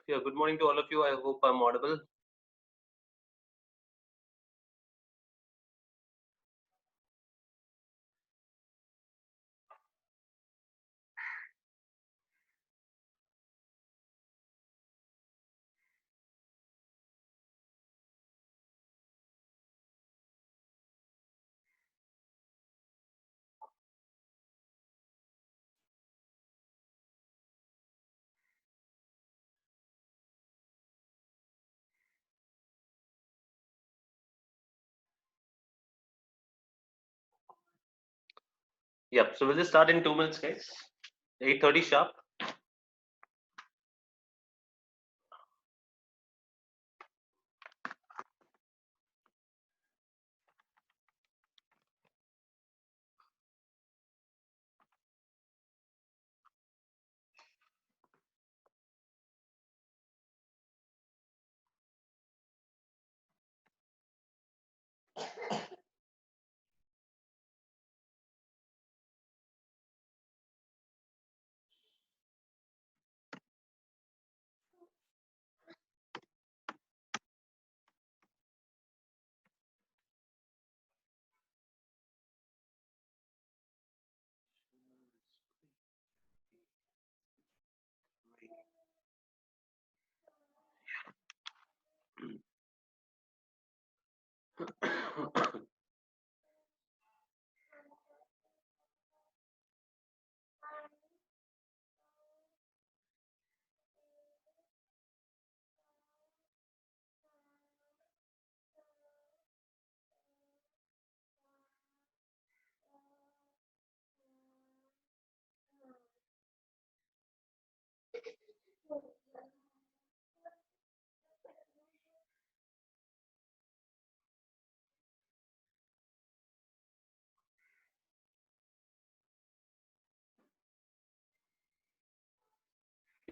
Yeah, good morning to all of you. I hope I'm audible. Yep. So we'll just start in 2 minutes, guys. 8:30 sharp.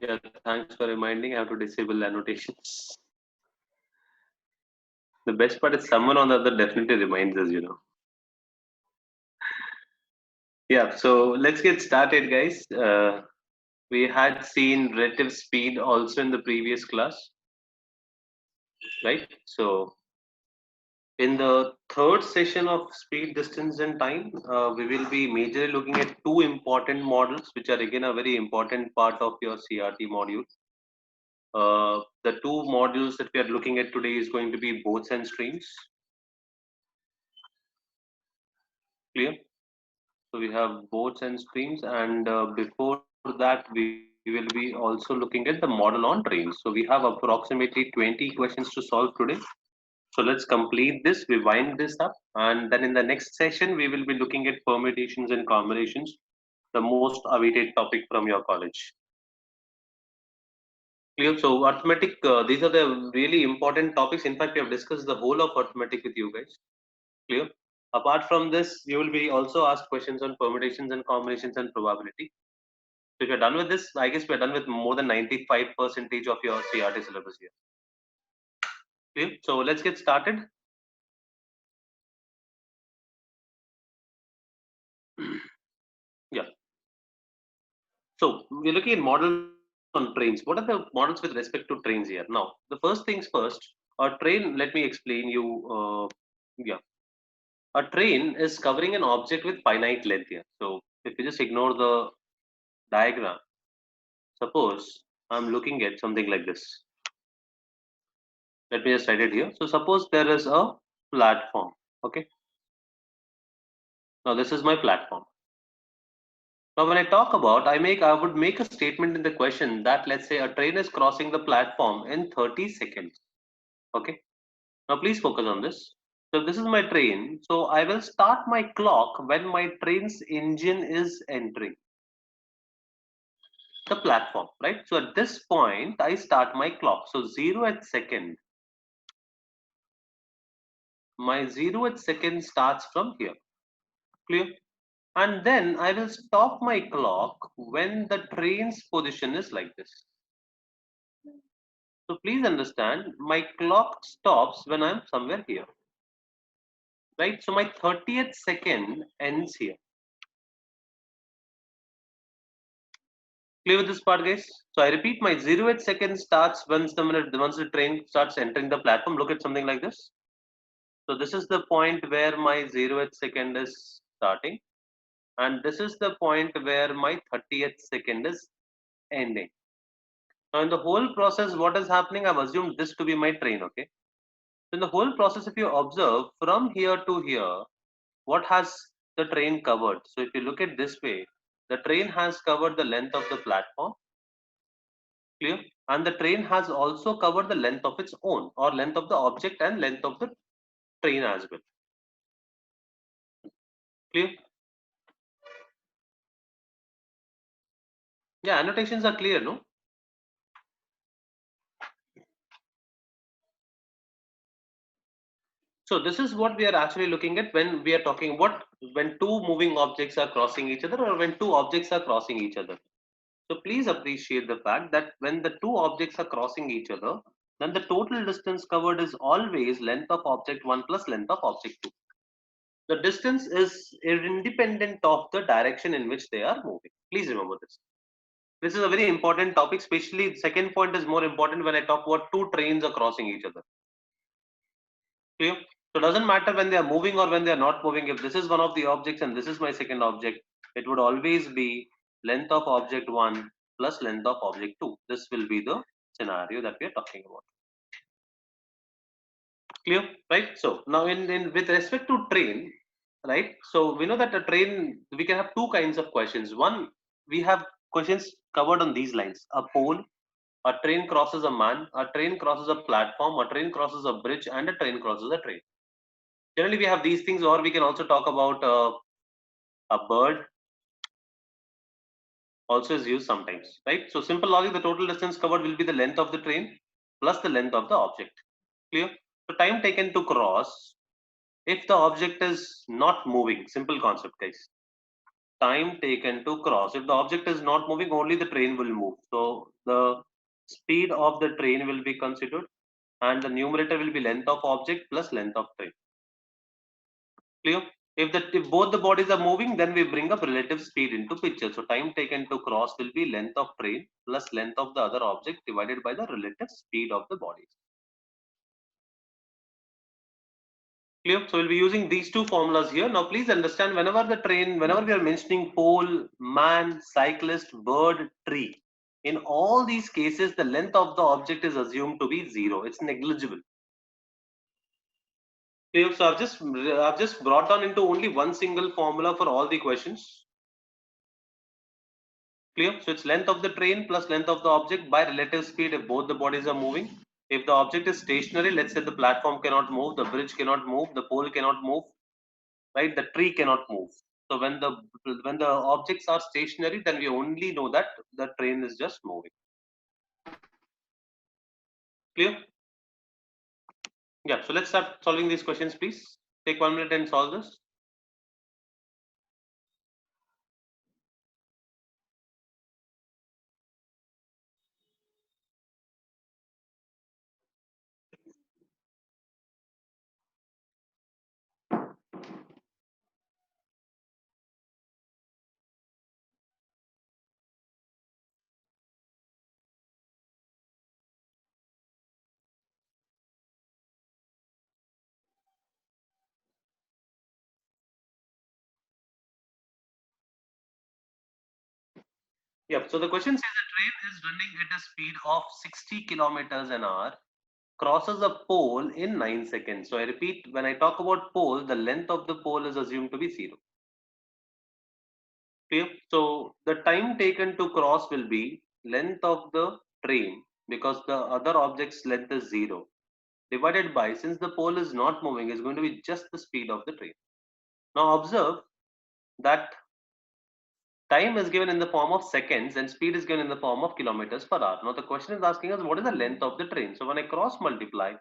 Yeah, thanks for reminding. I have to disable annotations. The best part is someone on the other definitely reminds us. Yeah, so let's get started, guys. We had seen relative speed also in the previous class, right? So in the third session of speed, distance, and time, we will be majorly looking at two important models, which are again a very important part of your CRT module. The two modules that we are looking at today is going to be boats and streams. Clear? So we have boats and streams, and before that, we will be also looking at the model on trains. So we have approximately 20 questions to solve today. So let's complete this, we wind this up, and then in the next session, we will be looking at permutations and combinations, the most awaited topic from your college. Clear? So arithmetic, these are the really important topics. In fact, we have discussed the whole of arithmetic with you guys. Clear? Apart from this, you will be also asked questions on permutations and combinations and probability. So if you're done with this, I guess we're done with more than 95% of your CRT syllabus here. Clear? So let's get started. Yeah. So we're looking at models on trains. What are the models with respect to trains here? Now, the first things first, a train, let me explain you. Yeah. A train is covering an object with finite length here. So if you just ignore the diagram, suppose I'm looking at something like this. Let me just write it here. So suppose there is a platform. Okay. Now this is my platform. Now when I talk about, I would make a statement in the question that let's say a train is crossing the platform in 30 seconds. Okay. Now please focus on this. So this is my train. So I will start my clock when my train's engine is entering the platform, right? So at this point, I start my clock. So 0 at second, my 0 at second starts from here. Clear? And then I will stop my clock when the train's position is like this. So please understand, my clock stops when I'm somewhere here, right? So my 30th second ends here. Clear with this part, guys? So I repeat, my 0th second starts once the train starts entering the platform. Look at something like this. So this is the point where my 0th second is starting, and this is the point where my 30th second is ending. Now in the whole process, what is happening? I've assumed this to be my train, okay? So in the whole process, if you observe from here to here, what has the train covered? So if you look at this way, the train has covered the length of the platform, clear? And the train has also covered the length of its own, or length of the object and length of the train as well, clear? Yeah, annotations are clear, no? So this is what we are actually looking at when we are talking what when two moving objects are crossing each other or when two objects are crossing each other. So please appreciate the fact that when the two objects are crossing each other, then the total distance covered is always length of object 1 plus length of object 2. The distance is independent of the direction in which they are moving. Please remember this. This is a very important topic, especially the second point is more important when I talk about two trains are crossing each other. Clear? So it doesn't matter when they are moving or when they are not moving. If this is one of the objects and this is my second object, it would always be length of object 1 plus length of object 2. This will be the scenario that we are talking about. Clear? Right? So now in with respect to train, right? So we know that a train, we can have two kinds of questions. One, we have questions covered on these lines. A pole, a train crosses a man, a train crosses a platform, a train crosses a bridge, and a train crosses a train. Generally, we have these things, or we can also talk about a bird also is used sometimes, right? So simple logic, the total distance covered will be the length of the train plus the length of the object. Clear? So time taken to cross, if the object is not moving, simple concept, guys. Time taken to cross. If the object is not moving, only the train will move. So the speed of the train will be considered, and the numerator will be length of object plus length of train. Clear? If both the bodies are moving, then we bring up relative speed into picture. So time taken to cross will be length of train plus length of the other object divided by the relative speed of the bodies. Clear? So we'll be using these two formulas here. Now please understand, whenever we are mentioning pole, man, cyclist, bird, tree, in all these cases, the length of the object is assumed to be 0. It's negligible. Clear? So I've just brought down into only one single formula for all the questions. Clear? So it's length of the train plus length of the object by relative speed if both the bodies are moving. If the object is stationary, let's say the platform cannot move, the bridge cannot move, the pole cannot move, right? The tree cannot move. So when the objects are stationary, then we only know that the train is just moving. Clear? Yeah. So let's start solving these questions, please. Take 1 minute and solve this. Yep. So the question says a train is running at a speed of 60 kilometers an hour, crosses a pole in 9 seconds. So I repeat, when I talk about pole, the length of the pole is assumed to be 0. Clear? So the time taken to cross will be length of the train because the other object's length is 0 divided by, since the pole is not moving, is going to be just the speed of the train. Now observe that time is given in the form of seconds and speed is given in the form of kilometers per hour. Now the question is asking us what is the length of the train. So when I cross multiply,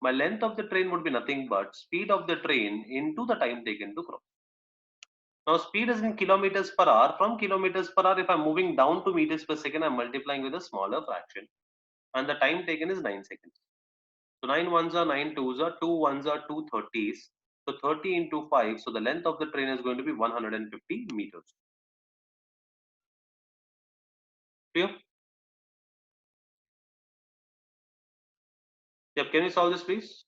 my length of the train would be nothing but speed of the train into the time taken to cross. Now speed is in kilometers per hour. From kilometers per hour, if I'm moving down to meters per second, I'm multiplying with a smaller fraction. And the time taken is 9 seconds. So 9 ones are 9 twos are 2 ones are 2 30s. So 30 into 5. So the length of the train is going to be 150 meters. Clear? Yep, can you solve this please?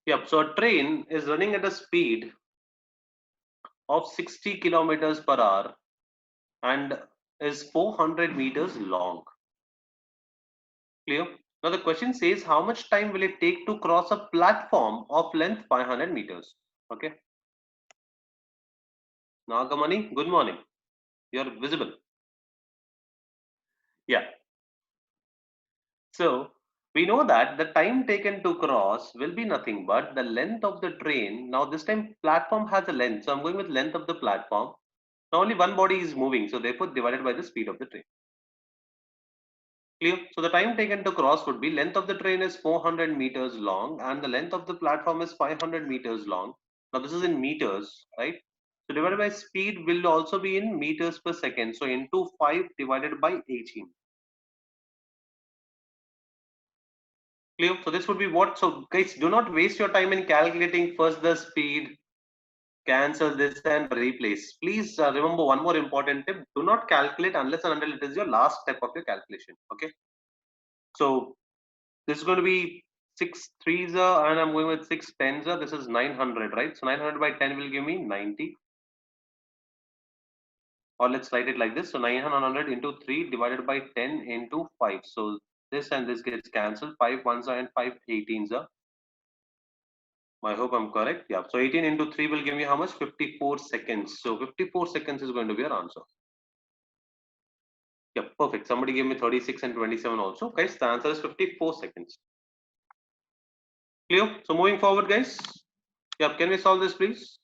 Yep, so a train is running at a speed of 60 kilometers per hour and is 400 meters long. Clear? Now the question says how much time will it take to cross a platform of length 500 meters? Okay. Nagamani, good morning. You're visible. Yeah. So we know that the time taken to cross will be nothing but the length of the train. Now this time platform has a length. So I'm going with length of the platform. Now only one body is moving. So therefore divided by the speed of the train. Clear? So the time taken to cross would be length of the train is 400 meters long and the length of the platform is 500 meters long. Now this is in meters, right? So divided by speed will also be in meters per second. So into 5 divided by 18. Clear? So this would be what? So guys, do not waste your time in calculating first the speed, cancel this and replace. Please remember one more important tip. Do not calculate unless and until it is your last step of your calculation. Okay. So this is going to be 6 threes and I'm going with 6 tens. This is 900, right? So 900 by 10 will give me 90. Or let's write it like this. So 900 into 3 divided by 10 into 5. So this and this gets cancelled. 5 ones are and 5 18s are. I hope I'm correct. Yeah. So 18 into 3 will give me how much? 54 seconds. So 54 seconds is going to be our answer. Yeah, perfect. Somebody gave me 36 and 27 also. Guys, the answer is 54 seconds. Clear? So moving forward, guys. Yeah, can we solve this, please?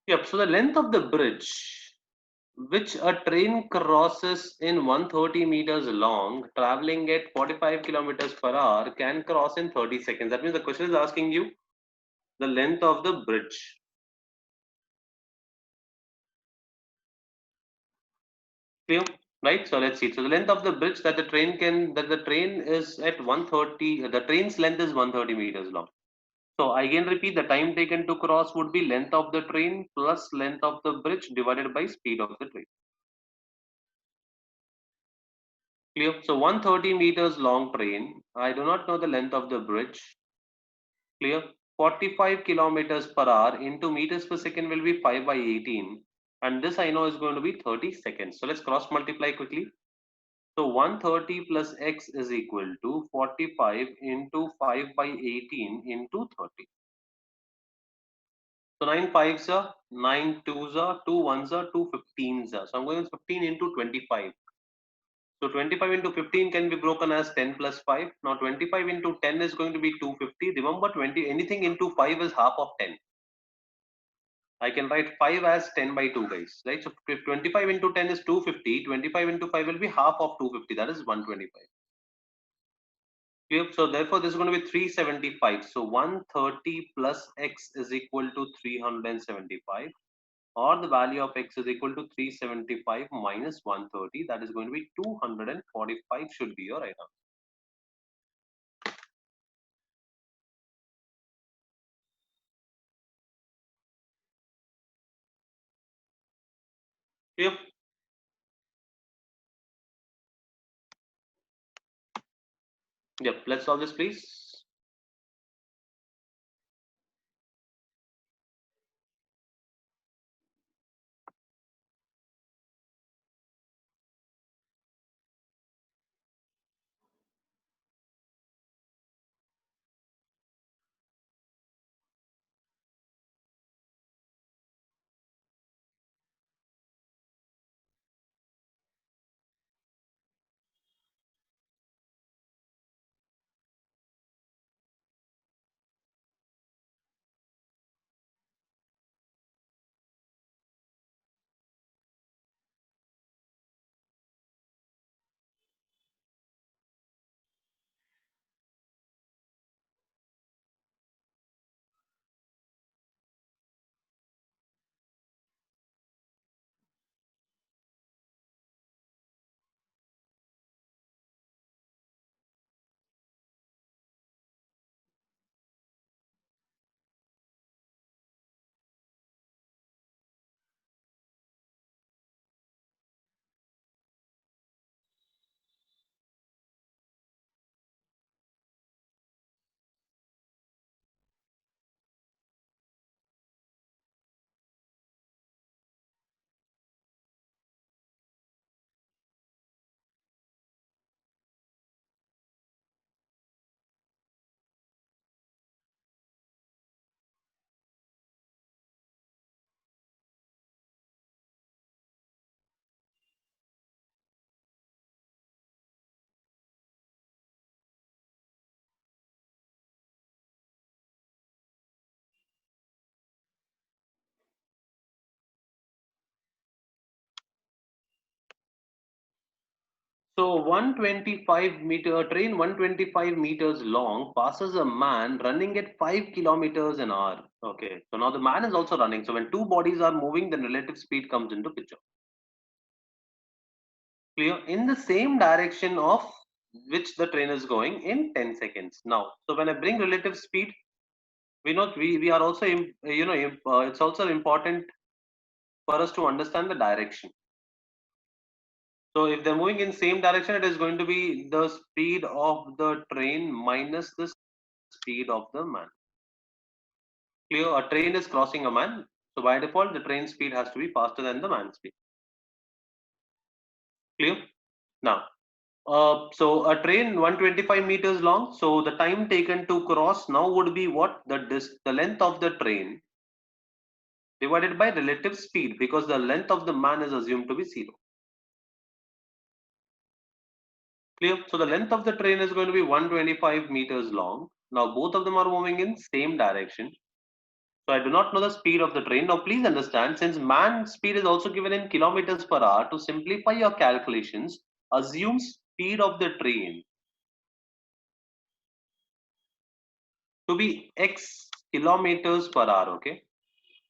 Yep. So the length of the bridge, which a train crosses in 130 meters long, traveling at 45 kilometers per hour, can cross in 30 seconds. That means the question is asking you the length of the bridge. Clear? Right? So let's see. So the length of the bridge that the train is at 130, the train's length is 130 meters long. So I again repeat, the time taken to cross would be length of the train plus length of the bridge divided by speed of the train. Clear? So 130 meters long train. I do not know the length of the bridge. Clear? 45 kilometers per hour into meters per second will be 5 by 18. And this I know is going to be 30 seconds. So let's cross multiply quickly. So 130 plus x is equal to 45 into 5 by 18 into 30. So 9 fives are, 9 twos are, 2 ones are, 2 15s are. So I'm going with 15 into 25. So 25 into 15 can be broken as 10 plus 5. Now 25 into 10 is going to be 250. Remember 20, anything into 5 is half of 10. I can write 5 as 10 by 2 guys, right? So if 25 into 10 is 250, 25 into 5 will be half of 250, that is 125. Clear? So therefore this is going to be 375. So 130 plus x is equal to 375, or the value of x is equal to 375 minus 130, that is going to be 245 should be your right answer. Clear? Yep, let's solve this please. So 125 meter train 125 meters long passes a man running at 5 kilometers an hour. Okay, so now the man is also running. So when two bodies are moving, then relative speed comes into picture. Clear? In the same direction of which the train is going in 10 seconds. Now, so when I bring relative speed, we know we are also it's also important for us to understand the direction. So if they're moving in same direction, it is going to be the speed of the train minus the speed of the man. Clear? A train is crossing a man, so by default, the train speed has to be faster than the man speed. Clear? Now, so a train 125 meters long. So the time taken to cross now would be what? The length of the train divided by relative speed, because the length of the man is assumed to be 0. Clear? So the length of the train is going to be 125 meters long. Now both of them are moving in same direction. So I do not know the speed of the train. Now please understand, since man speed is also given in kilometers per hour, to simplify your calculations, assume speed of the train to be x kilometers per hour. Okay.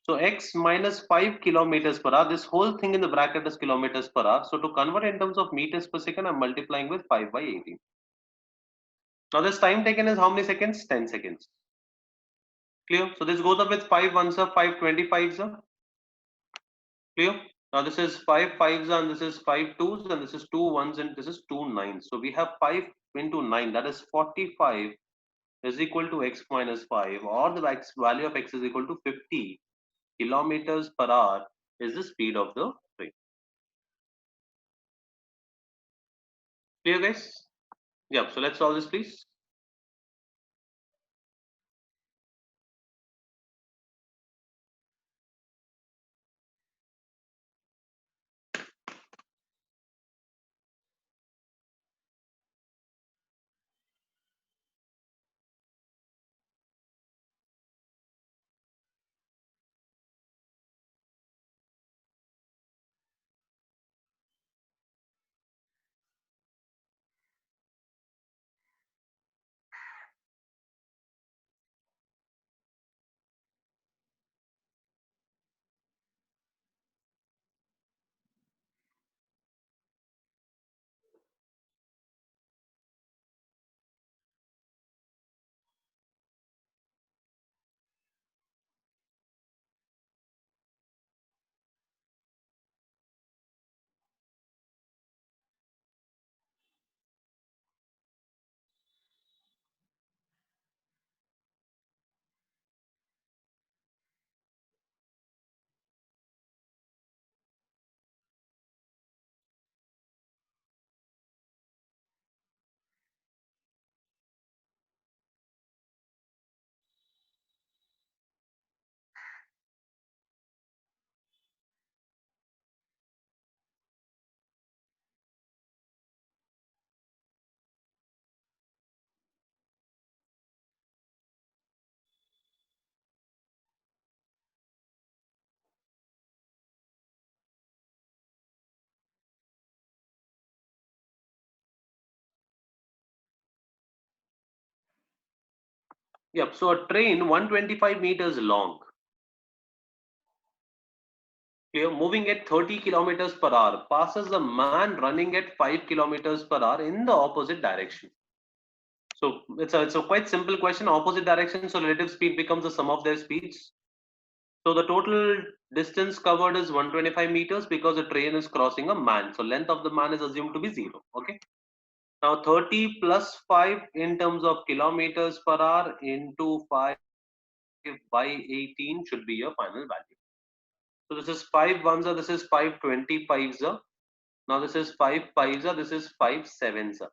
So x minus 5 kilometers per hour. This whole thing in the bracket is kilometers per hour. So to convert in terms of meters per second, I'm multiplying with 5 by 18. Now this time taken is how many seconds? 10 seconds. Clear? So this goes up with 5 ones are 5 25s are. Clear? Now this is 5 fives and this is 5 twos and this is 2 ones and this is 2 nines. So we have 5 into 9, that is 45 is equal to x minus 5, or the x value of x is equal to 50 kilometers per hour is the speed of the train. Clear guys? Yeah, so let's solve this please. Yep, so a train 125 meters long, clear, moving at 30 kilometers per hour passes a man running at 5 kilometers per hour in the opposite direction. So it's a quite simple question. Opposite direction, so relative speed becomes the sum of their speeds. So the total distance covered is 125 meters because the train is crossing a man. So length of the man is assumed to be 0. Okay. Now 30 plus 5 in terms of kilometers per hour into 5 by 18 should be your final value. So this is 5 ones are, this is 5 25s are. Now this is 5 fives are, this is 5 sevens are.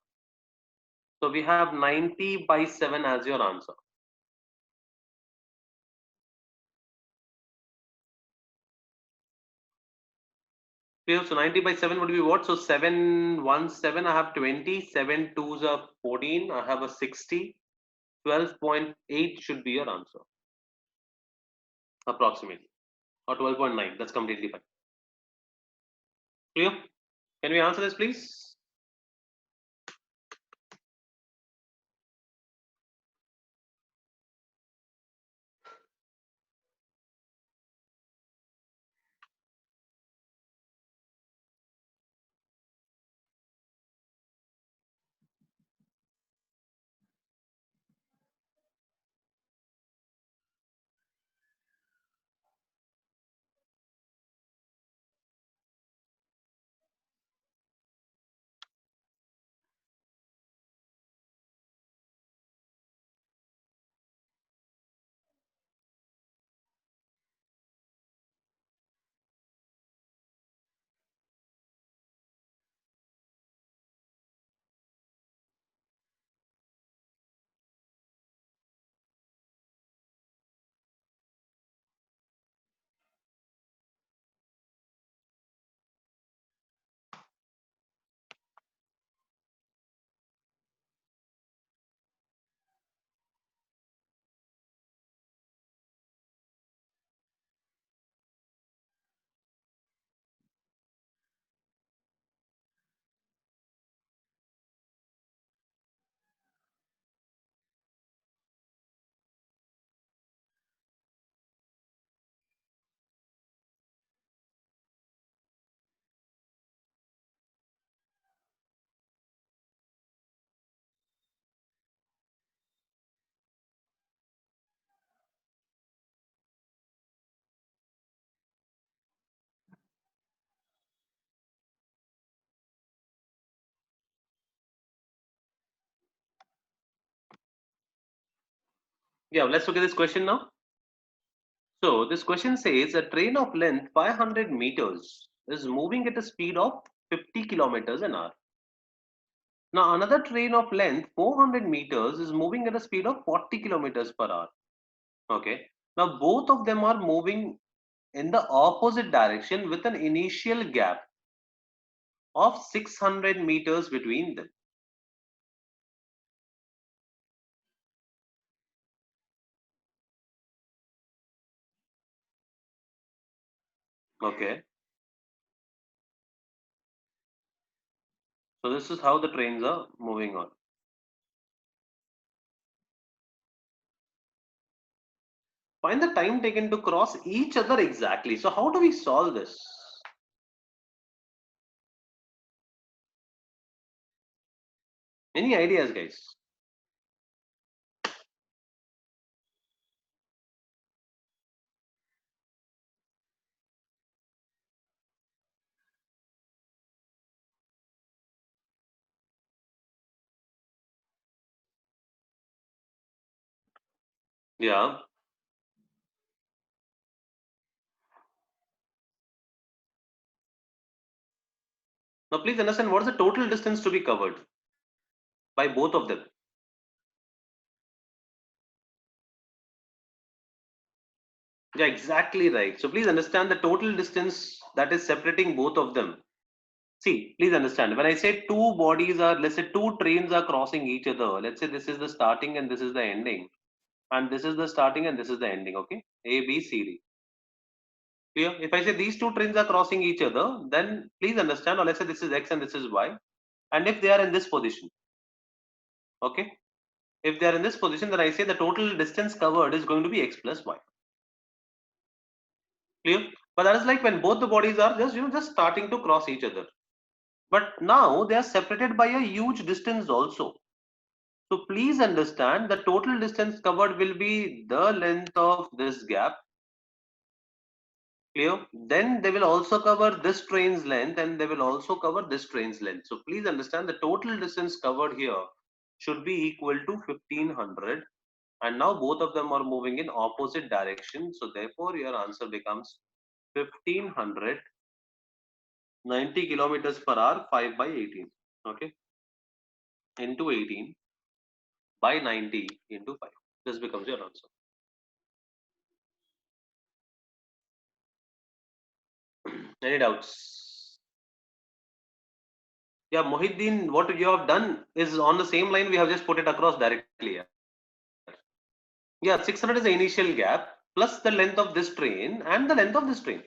So we have 90 by 7 as your answer. Clear? So 90 by 7 would be what? So 7 1 7, I have 20, 7 twos are 14, I have a 60, 12.8 should be your answer, approximately, or 12.9. That's completely fine. Clear? Can we answer this, please? Yeah, let's look at this question now. So this question says a train of length 500 meters is moving at a speed of 50 kilometers an hour. Now another train of length 400 meters is moving at a speed of 40 kilometers per hour. Okay. Now both of them are moving in the opposite direction with an initial gap of 600 meters between them. Okay. So this is how the trains are moving on. Find the time taken to cross each other exactly. So how do we solve this? Any ideas, guys? Yeah. Now please understand what is the total distance to be covered by both of them. Yeah, exactly right. So please understand the total distance that is separating both of them. See, please understand when I say two bodies are, let's say two trains are crossing each other. Let's say this is the starting and this is the ending, and this is the starting and this is the ending. Okay, A, B, C, D. Clear? If I say these two trains are crossing each other, then please understand, or let's say this is X and this is Y, and if they are in this position, okay, if they are in this position, then I say the total distance covered is going to be X plus Y. Clear? But that is like when both the bodies are just just starting to cross each other. But now they are separated by a huge distance also. So please understand the total distance covered will be the length of this gap. Clear? Then they will also cover this train's length and they will also cover this train's length. So please understand the total distance covered here should be equal to 1500, and now both of them are moving in opposite direction. So therefore your answer becomes 1500 90 kilometers per hour 5 by 18. Okay, into 18 by 90 into 5. This becomes your answer. Any doubts? Yeah, Mohiddin, what you have done is on the same line, we have just put it across directly here. Yeah, 600 is the initial gap plus the length of this train and the length of this train.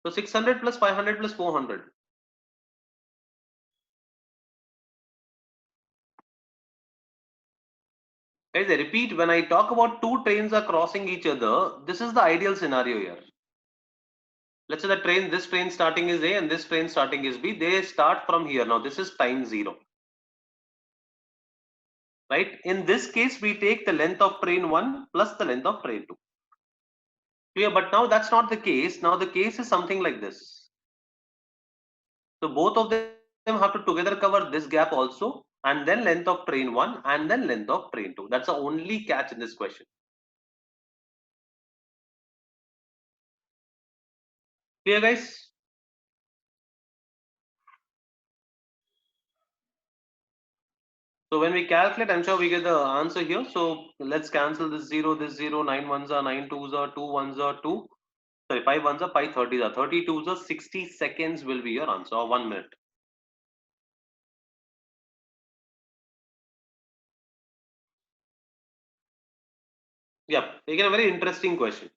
So 600 plus 500 plus 400. Guys, I repeat, when I talk about two trains are crossing each other, this is the ideal scenario here. Let's say the train, this train starting is A and this train starting is B. They start from here. Now this is time zero. Right? In this case, we take the length of train 1 plus the length of train 2. Clear? But now that's not the case. Now the case is something like this. So both of them have to together cover this gap also, and then length of train 1 and then length of train 2. That's the only catch in this question. Clear, guys? So when we calculate, I'm sure we get the answer here. So let's cancel this 0, 9 ones are 9 twos are 2 ones are 2. Sorry, 5 ones are 5 30s are 32s are 60 seconds will be your answer, or 1 minute. Yeah, again a very interesting question.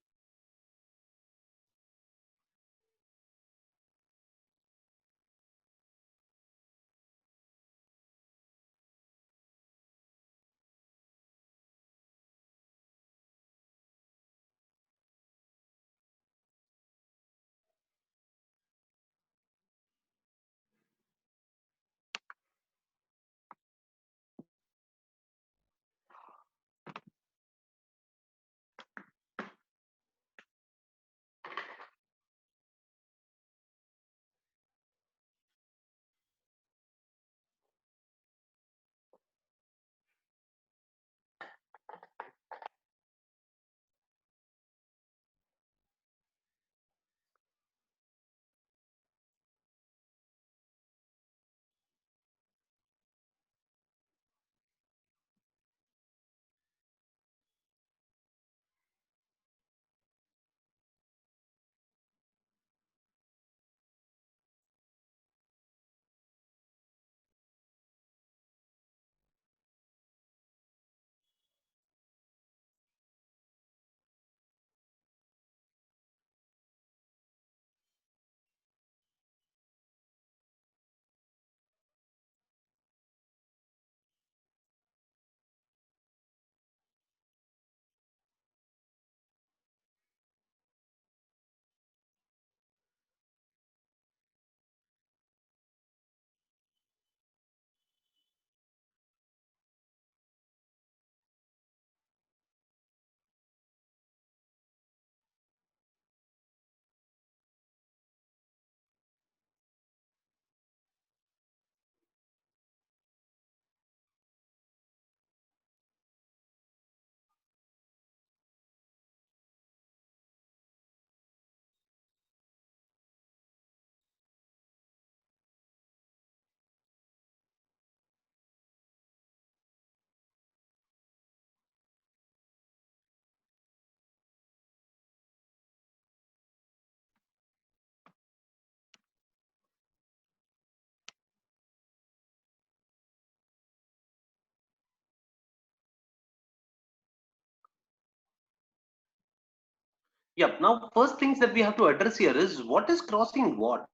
Yep. Now, first things that we have to address here is what is crossing what?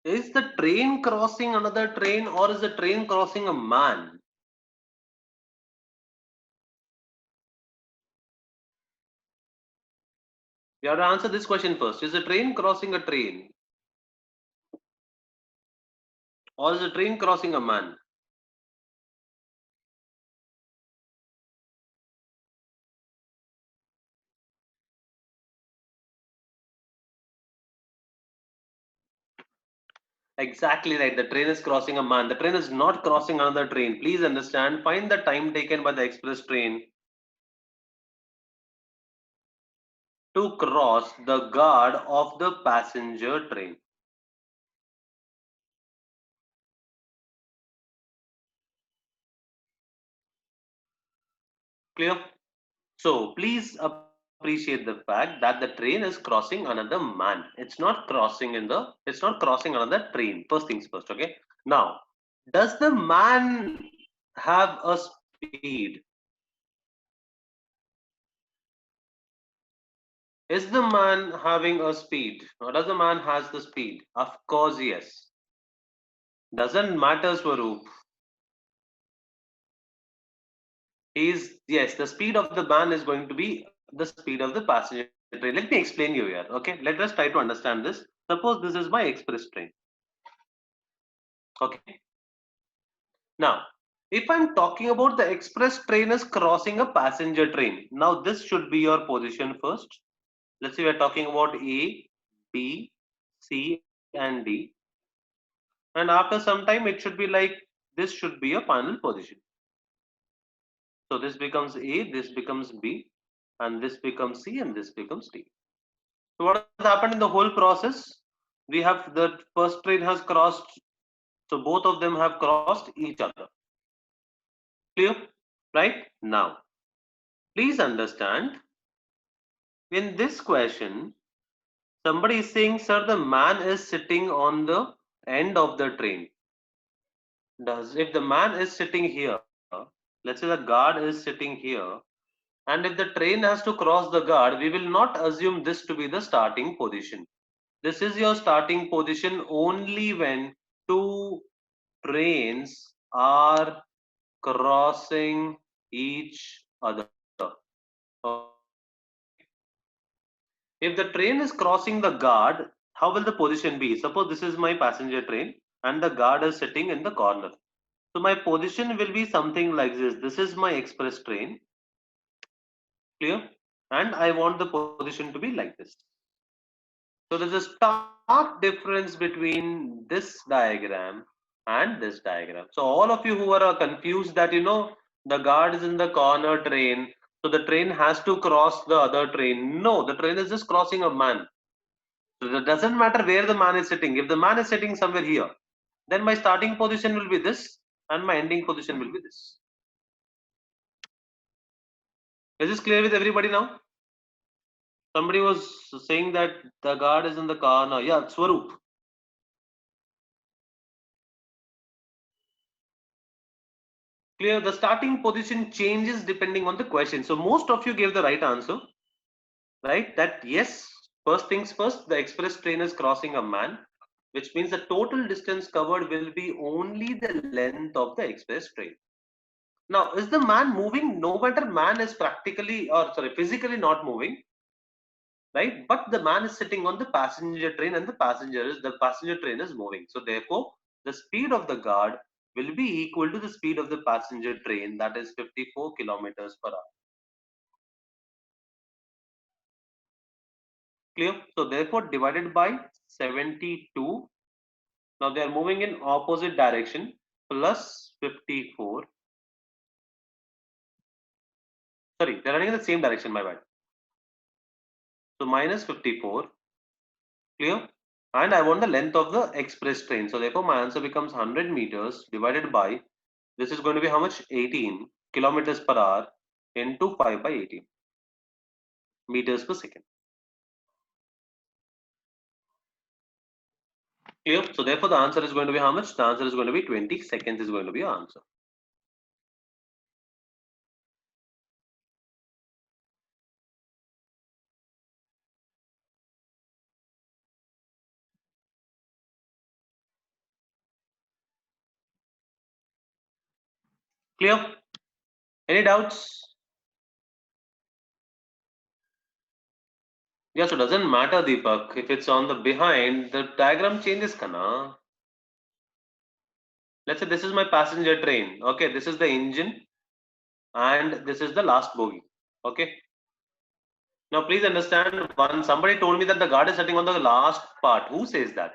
Is the train crossing another train or is the train crossing a man? We have to answer this question first. Is the train crossing a train or is the train crossing a man? Exactly right. The train is crossing a man. The train is not crossing another train. Please understand. Find the time taken by the express train to cross the guard of the passenger train. Clear? So please appreciate the fact that the train is crossing another man. It's not crossing another train. First things first, okay? Now, does the man have a speed? Is the man having a speed? Or does the man has the speed? Of course, yes. Doesn't matter, Swaroop. Yes, the speed of the man is going to be the speed of the passenger train. Let me explain you here. Okay, let us try to understand this. Suppose this is my express train. Okay. Now, if I'm talking about the express train is crossing a passenger train. Now, this should be your position first. Let's say we're talking about A, B, C, and D. And after some time, it should be like this should be your final position. So this becomes A, this becomes B, and this becomes C, and this becomes D. So what has happened in the whole process? We have the first train has crossed, so both of them have crossed each other. Clear? Right? Now, please understand, in this question, somebody is saying, sir, the man is sitting on the end of the train. If the man is sitting here, let's say the guard is sitting here, and if the train has to cross the guard, we will not assume this to be the starting position. This is your starting position only when two trains are crossing each other. If the train is crossing the guard, how will the position be? Suppose this is my passenger train and the guard is sitting in the corner. So my position will be something like this. This is my express train, clear? And I want the position to be like this. So there's a stark difference between this diagram and this diagram. So all of you who are confused that the guard is in the corner train, so the train has to cross the other train. No, the train is just crossing a man. So it doesn't matter where the man is sitting. If the man is sitting somewhere here, then my starting position will be this and my ending position will be this. Is this clear with everybody now? Somebody was saying that the guard is in the corner. Yeah, Swaroop. Clear, the starting position changes depending on the question. So most of you gave the right answer, right? That yes, first things first, the express train is crossing a man, which means the total distance covered will be only the length of the express train. Now, is the man moving? No matter man is practically or sorry, physically not moving, right? But the man is sitting on the passenger train and the passenger train is moving. So therefore, the speed of the guard will be equal to the speed of the passenger train, that is 54 kilometers per hour. Clear? So therefore, divided by 72. Now they are moving in opposite direction, plus 54. Sorry, they're running in the same direction, my bad. So minus 54. Clear? And I want the length of the express train. So therefore, my answer becomes 100 meters divided by, this is going to be how much? 18 kilometers per hour into 5 by 18 meters per second. Clear? So therefore, the answer is going to be how much? The answer is going to be 20 seconds is going to be your answer. Clear? Any doubts? Yeah, so doesn't matter, Deepak. If it's on the behind, the diagram changes, kana. Let's say this is my passenger train. Okay, this is the engine and this is the last bogie. Okay. Now please understand, one somebody told me that the guard is sitting on the last part. Who says that?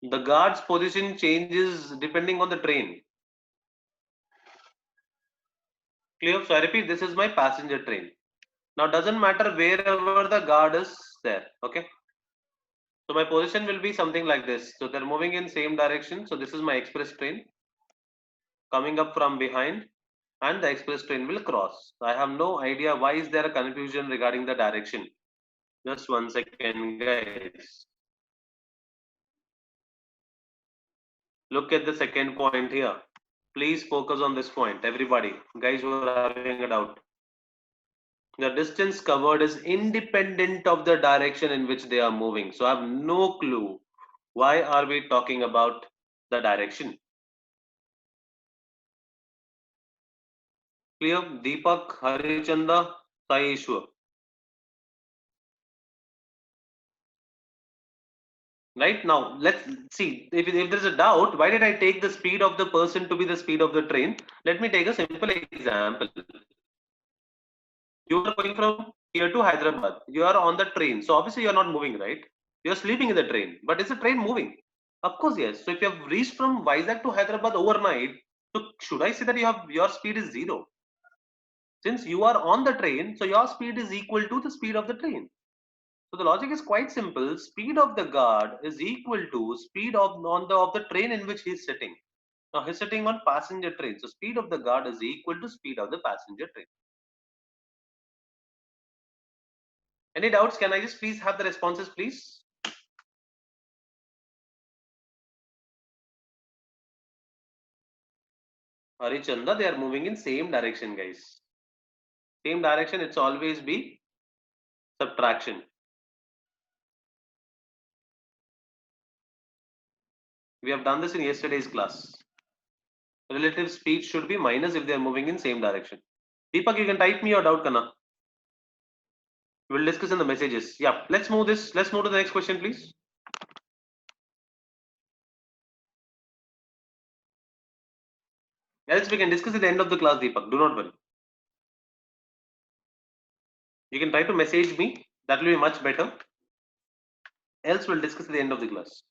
The guard's position changes depending on the train. Clear? So I repeat, this is my passenger train. Now doesn't matter wherever the guard is there. Okay. So my position will be something like this. So they're moving in same direction. So this is my express train coming up from behind and the express train will cross. So I have no idea why is there a confusion regarding the direction. Just 1 second, guys. Look at the second point here. Please focus on this point, everybody. Guys who are having a doubt. The distance covered is independent of the direction in which they are moving. So I have no clue. Why are we talking about the direction? Clear? Deepak, Harichanda, Sai Ishwar. Right now, let's see. If there's a doubt, why did I take the speed of the person to be the speed of the train? Let me take a simple example. You are going from here to Hyderabad. You are on the train. So obviously you are not moving, right? You are sleeping in the train. But is the train moving? Of course, yes. So if you have reached from Vizag to Hyderabad overnight, so should I say that your speed is zero? Since you are on the train, so your speed is equal to the speed of the train. So the logic is quite simple. Speed of the guard is equal to speed of the train in which he is sitting. Now he's sitting on passenger train. So speed of the guard is equal to speed of the passenger train. Any doubts? Can I just please have the responses, please? Harichanda, they are moving in same direction, guys. Same direction, it's always be subtraction. We have done this in yesterday's class. Relative speed should be minus if they are moving in same direction. Deepak, you can type me your doubt, Kana. We'll discuss in the messages. Yeah, let's move this. Let's move to the next question, please. Else we can discuss at the end of the class, Deepak. Do not worry. You can try to message me. That will be much better. Else we'll discuss at the end of the class.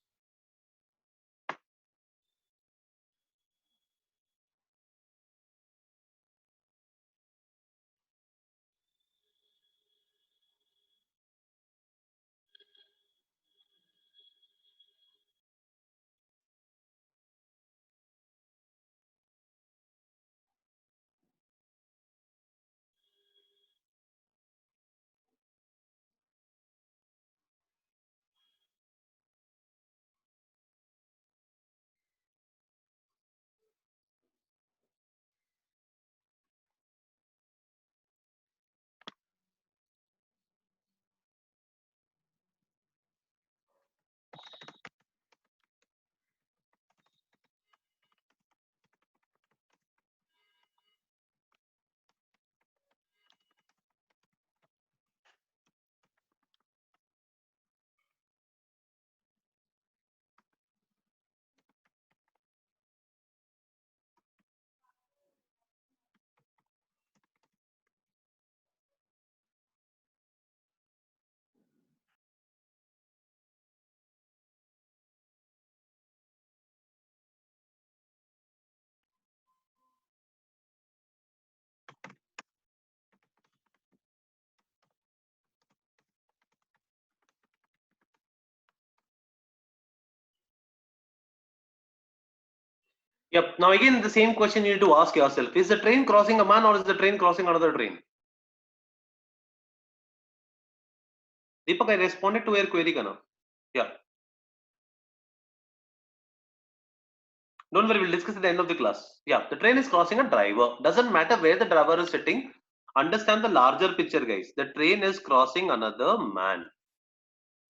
Yep. Now again, the same question you need to ask yourself: is the train crossing a man or is the train crossing another train? Deepak, I responded to your query, Kana. Yeah. Don't worry, we'll discuss at the end of the class. Yeah, the train is crossing a driver. Doesn't matter where the driver is sitting. Understand the larger picture, guys. The train is crossing another man.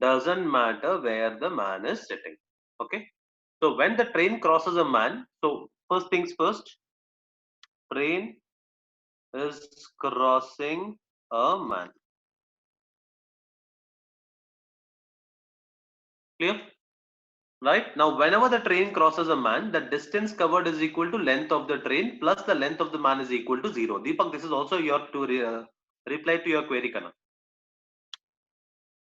Doesn't matter where the man is sitting. Okay. So when the train crosses a man, so First things first, train is crossing a man. Clear? Right? Now, whenever the train crosses a man, the distance covered is equal to length of the train plus the length of the man is equal to 0. Deepak, this is also your to reply to your query, Kana.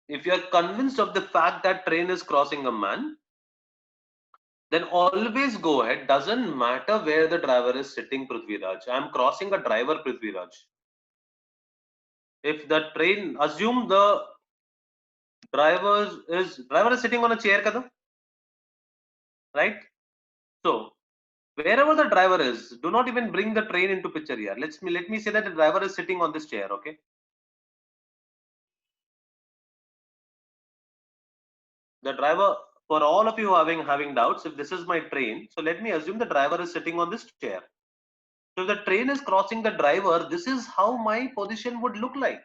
If you are convinced of the fact that train is crossing a man, then always go ahead. Doesn't matter where the driver is sitting, Prithviraj. I am crossing a driver, Prithviraj. If the train, assume the driver is sitting on a chair, kada? Right? So wherever the driver is, do not even bring the train into picture here. Let me say that the driver is sitting on this chair. Okay. The driver, for all of you having doubts, if this is my train, so let me assume the driver is sitting on this chair. So if the train is crossing the driver, this is how my position would look like.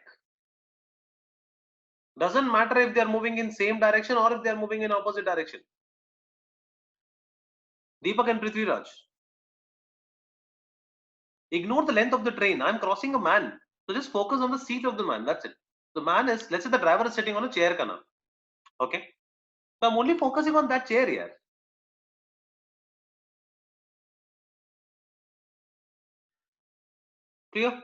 Doesn't matter if they are moving in same direction or if they are moving in opposite direction. Deepak and Prithviraj. Ignore the length of the train. I'm crossing a man. So just focus on the seat of the man. That's it. The man is, let's say the driver is sitting on a chair, Kana. Okay. So I'm only focusing on that chair here. Clear?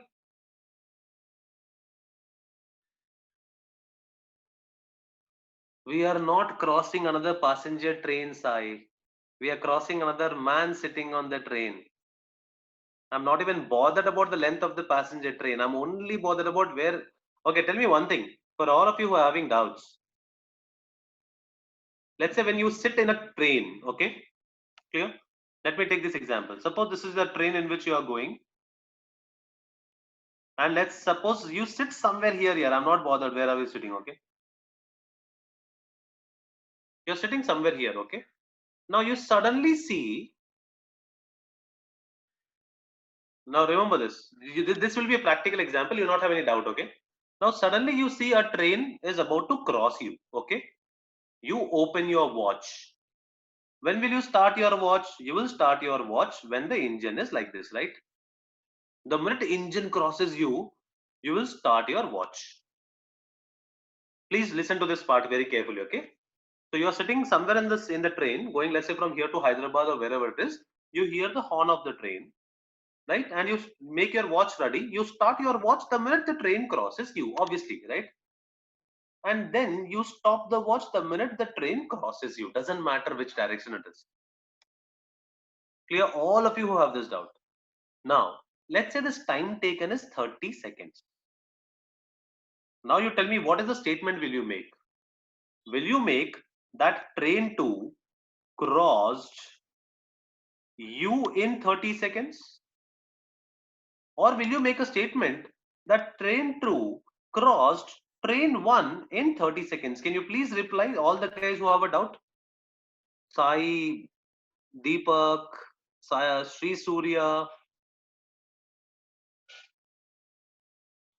We are not crossing another passenger train, Sai. We are crossing another man sitting on the train. I'm not even bothered about the length of the passenger train. I'm only bothered about where. Okay, tell me one thing. For all of you who are having doubts, let's say when you sit in a train, okay, clear? Let me take this example. Suppose this is the train in which you are going, and let's suppose you sit somewhere here. I'm not bothered where are you sitting, okay? You're sitting somewhere here, okay? Now you suddenly see. Now remember this. This will be a practical example. You not have any doubt, okay? Now suddenly you see a train is about to cross you, okay? You open your watch. When will you start your watch? You will start your watch when the engine is like this, right? The minute engine crosses you, you will start your watch. Please listen to this part very carefully, okay? So you are sitting somewhere in the train, going let's say from here to Hyderabad or wherever it is. You hear the horn of the train, right? And you make your watch ready. You start your watch the minute the train crosses you, obviously, right? And then you stop the watch the minute the train crosses you. Doesn't matter which direction it is. Clear? All of you who have this doubt. Now, let's say this time taken is 30 seconds. Now you tell me, what is the statement will you make? Will you make that train 2 crossed you in 30 seconds? Or will you make a statement that train 2 crossed train 1 in 30 seconds? Can you please reply, all the guys who have a doubt? Sai, Deepak, Sri Surya,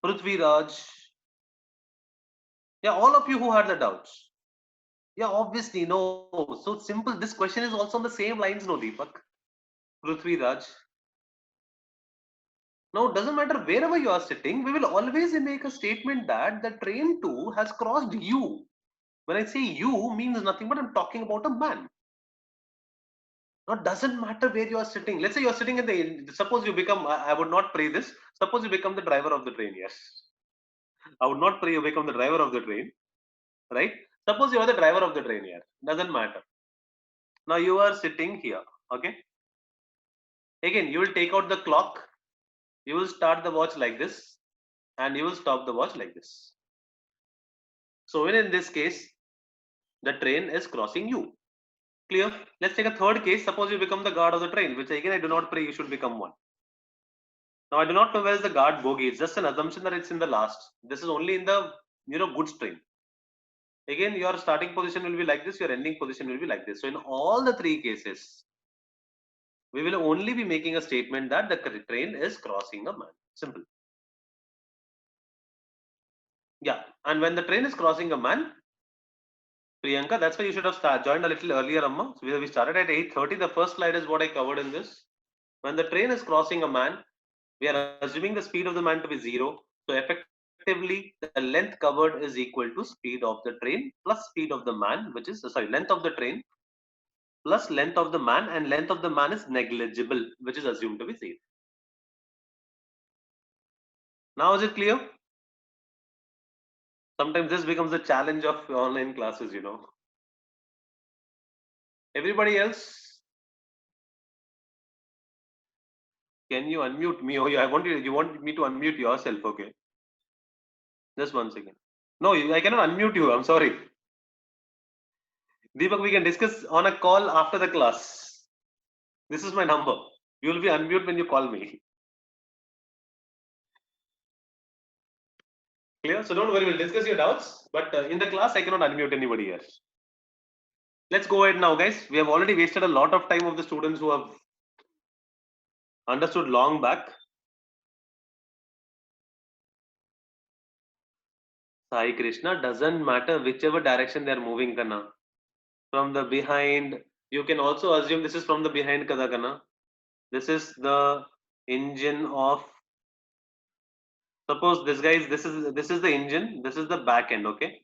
Prithviraj. Yeah, all of you who had the doubts. Yeah, obviously, no. So simple. This question is also on the same lines, no, Deepak. Prithviraj. Now, it doesn't matter wherever you are sitting, we will always make a statement that the train 2 has crossed you. When I say you, means nothing but I'm talking about a man. Now, it doesn't matter where you are sitting. Let's say you are sitting in the, suppose you become, I would not pray this, suppose you become the driver of the train, yes. I would not pray you become the driver of the train, right? Suppose you are the driver of the train here, doesn't matter. Now you are sitting here, okay? Again, you will take out the clock, you will start the watch like this, and you will stop the watch like this. So in this case, the train is crossing you. Clear? Let's take a third case. Suppose you become the guard of the train, which again I do not pray you should become one. Now I do not know where is the guard bogie. It's just an assumption that it's in the last. This is only in the goods train. Again, your starting position will be like this, your ending position will be like this. So in all the three cases, we will only be making a statement that the train is crossing a man. Simple. Yeah, and when the train is crossing a man, Priyanka, that's why you should have joined a little earlier, Amma. So we started at 8:30. The first slide is what I covered in this. When the train is crossing a man, we are assuming the speed of the man to be 0. So effectively, the length covered is equal to speed of the train plus speed of the man, which is, sorry, length of the train plus length of the man, and length of the man is negligible, which is assumed to be 0. Now is it clear? Sometimes this becomes the challenge of online classes, you know. Everybody else, can you unmute me? Oh, yeah, you want me to unmute yourself, okay? Just one second. No, I cannot unmute you. I'm sorry. Deepak, we can discuss on a call after the class. This is my number. You will be unmute when you call me. Clear? So don't worry, we'll discuss your doubts. But in the class, I cannot unmute anybody else. Let's go ahead now, guys. We have already wasted a lot of time of the students who have understood long back. Sai Krishna, doesn't matter whichever direction they are moving, Kana. From the behind, you can also assume this is from the behind, Kana. This is the engine of. Suppose this is the engine. This is the back end, okay?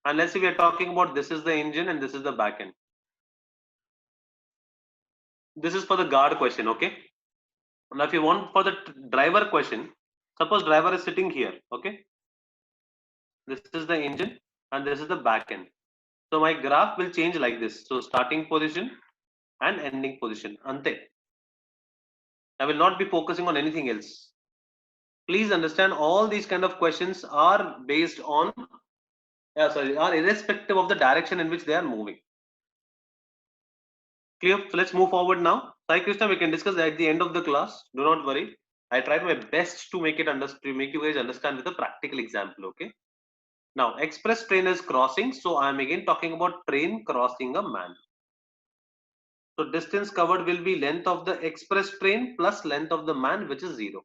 And let's say we are talking about this is the engine and this is the back end. This is for the guard question, okay? Now, if you want for the driver question, suppose driver is sitting here, okay? This is the engine and this is the back end. So my graph will change like this. So starting position and ending position. Ante. I will not be focusing on anything else. Please understand all these kind of questions are based on, are irrespective of the direction in which they are moving. Clear? So let's move forward now. Sai Krishna, we can discuss at the end of the class. Do not worry. I tried my best to make you guys understand with a practical example. Okay. Now, express train is crossing. So I am again talking about train crossing a man. So distance covered will be length of the express train plus length of the man, which is 0.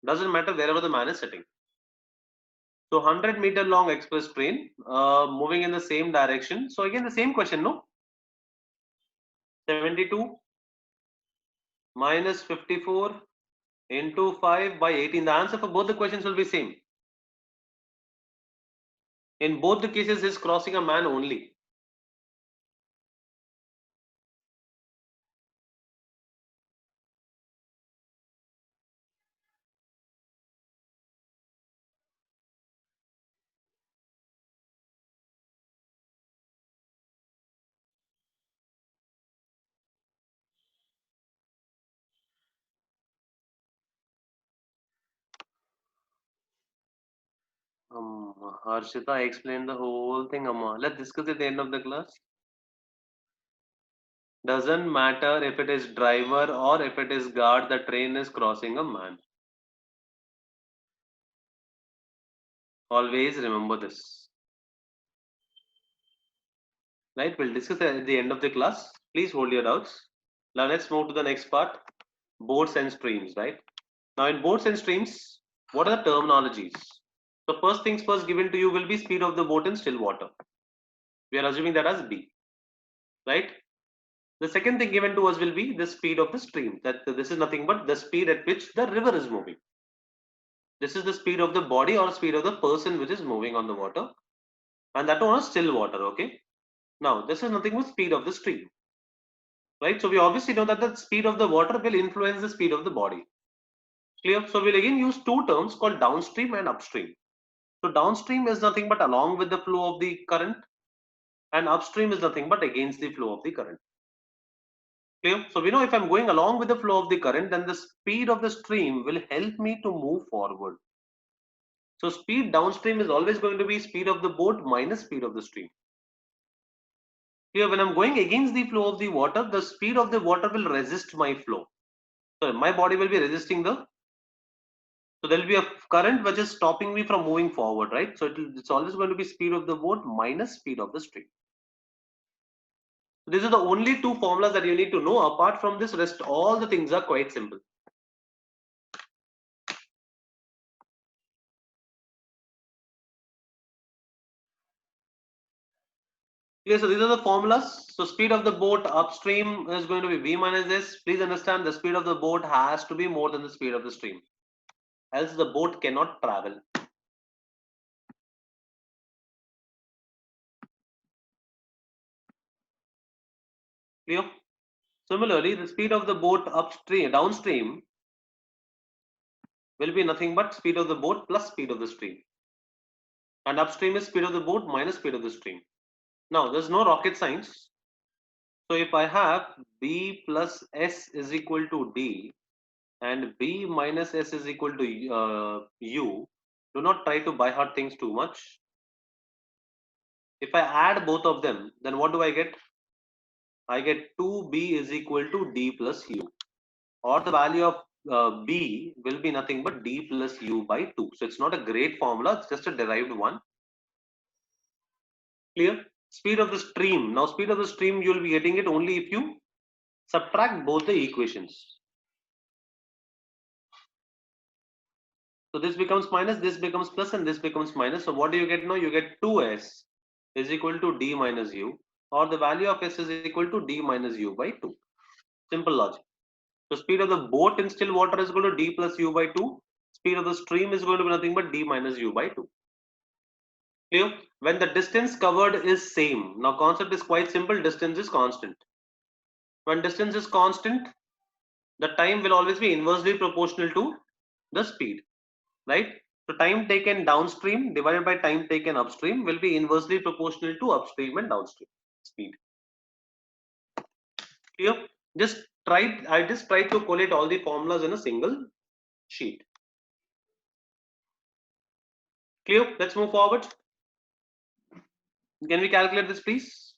Doesn't matter wherever the man is sitting. So 100-meter long express train moving in the same direction. So again the same question, no? 72 minus 54 into 5 by 18. The answer for both the questions will be same. In both the cases, is crossing a man only. Harshita explained the whole thing, Amma. Let's discuss at the end of the class. Doesn't matter if it is driver or if it is guard, the train is crossing a man. Always remember this. Right? We'll discuss at the end of the class. Please hold your doubts. Now let's move to the next part. Boats and streams, right? Now in boats and streams, what are the terminologies? So first things first given to you will be speed of the boat in still water. We are assuming that as B, right? The second thing given to us will be the speed of the stream. That this is nothing but the speed at which the river is moving. This is the speed of the body or speed of the person which is moving on the water, and that one is still water. Okay. Now this is nothing but speed of the stream, right? So we obviously know that the speed of the water will influence the speed of the body. Clear? So we'll again use two terms called downstream and upstream. So downstream is nothing but along with the flow of the current, and upstream is nothing but against the flow of the current. Clear? So we know if I'm going along with the flow of the current, then the speed of the stream will help me to move forward. So speed downstream is always going to be speed of the boat minus speed of the stream. Here, when I'm going against the flow of the water, the speed of the water will resist my flow. So my body will be resisting so there will be a current which is stopping me from moving forward, right? So it's always going to be speed of the boat minus speed of the stream. These are the only two formulas that you need to know. Apart from this, rest all the things are quite simple. Okay, so these are the formulas. So speed of the boat upstream is going to be v minus s. Please understand the speed of the boat has to be more than the speed of the stream, else the boat cannot travel. Clear? Similarly, the speed of the boat upstream, downstream will be nothing but speed of the boat plus speed of the stream. And upstream is speed of the boat minus speed of the stream. Now, there's no rocket science. So if I have B plus S is equal to D and B minus S is equal to U, do not try to by heart things too much. If I add both of them, then what do I get? I get 2B is equal to D plus U, or the value of B will be nothing but D plus U by 2. So it's not a great formula, it's just a derived one. Clear? Speed of the stream. Now speed of the stream, you will be getting it only if you subtract both the equations. So this becomes minus, this becomes plus, and this becomes minus. So what do you get now? You get 2s is equal to d minus u, or the value of s is equal to d minus u by 2. Simple logic. So speed of the boat in still water is equal to d plus u by 2. Speed of the stream is going to be nothing but d minus u by 2. Clear? When the distance covered is same. Now concept is quite simple. Distance is constant. When distance is constant, the time will always be inversely proportional to the speed, right? So time taken downstream divided by time taken upstream will be inversely proportional to upstream and downstream speed. Clear? I just tried to collate all the formulas in a single sheet. Clear? Let's move forward. Can we calculate this, please?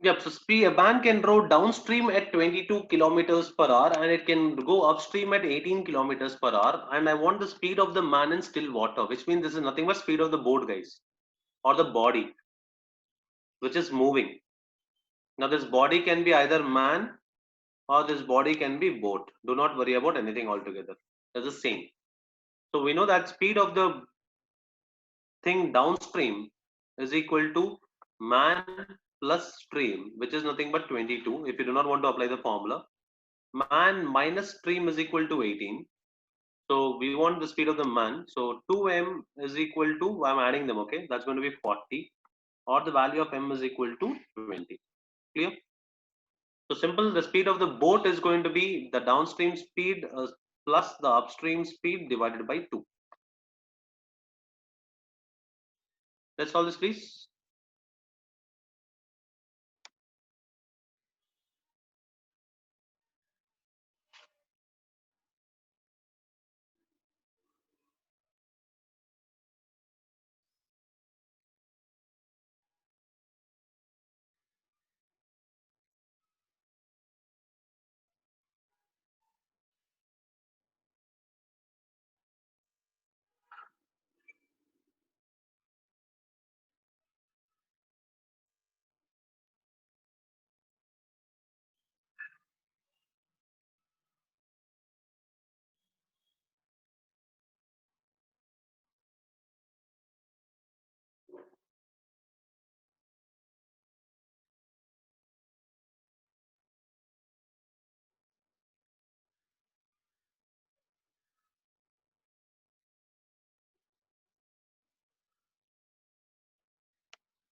Yep, so speed, a band can row downstream at 22 kilometers per hour and it can go upstream at 18 kilometers per hour. And I want the speed of the man in still water, which means this is nothing but speed of the boat, guys, or the body, which is moving. Now, this body can be either man or this body can be boat. Do not worry about anything altogether. It's the same. So we know that speed of the thing downstream is equal to man plus stream, which is nothing but 22. If you do not want to apply the formula, man minus stream is equal to 18. So we want the speed of the man. So 2m is equal to, I'm adding them, okay? That's going to be 40, or the value of m is equal to 20. Clear? So simple, the speed of the boat is going to be the downstream speed plus the upstream speed divided by 2. Let's solve this, please.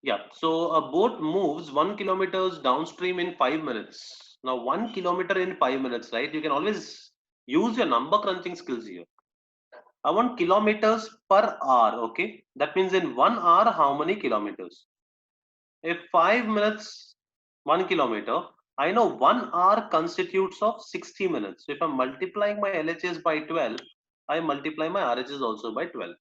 Yeah, so a boat moves 1 kilometers downstream in 5 minutes. Now, 1 kilometer in 5 minutes, right? You can always use your number crunching skills here. I want kilometers per hour, okay? That means in 1 hour, how many kilometers? If 5 minutes, 1 kilometer, I know 1 hour constitutes of 60 minutes. So if I'm multiplying my LHS by 12, I multiply my RHS also by 12.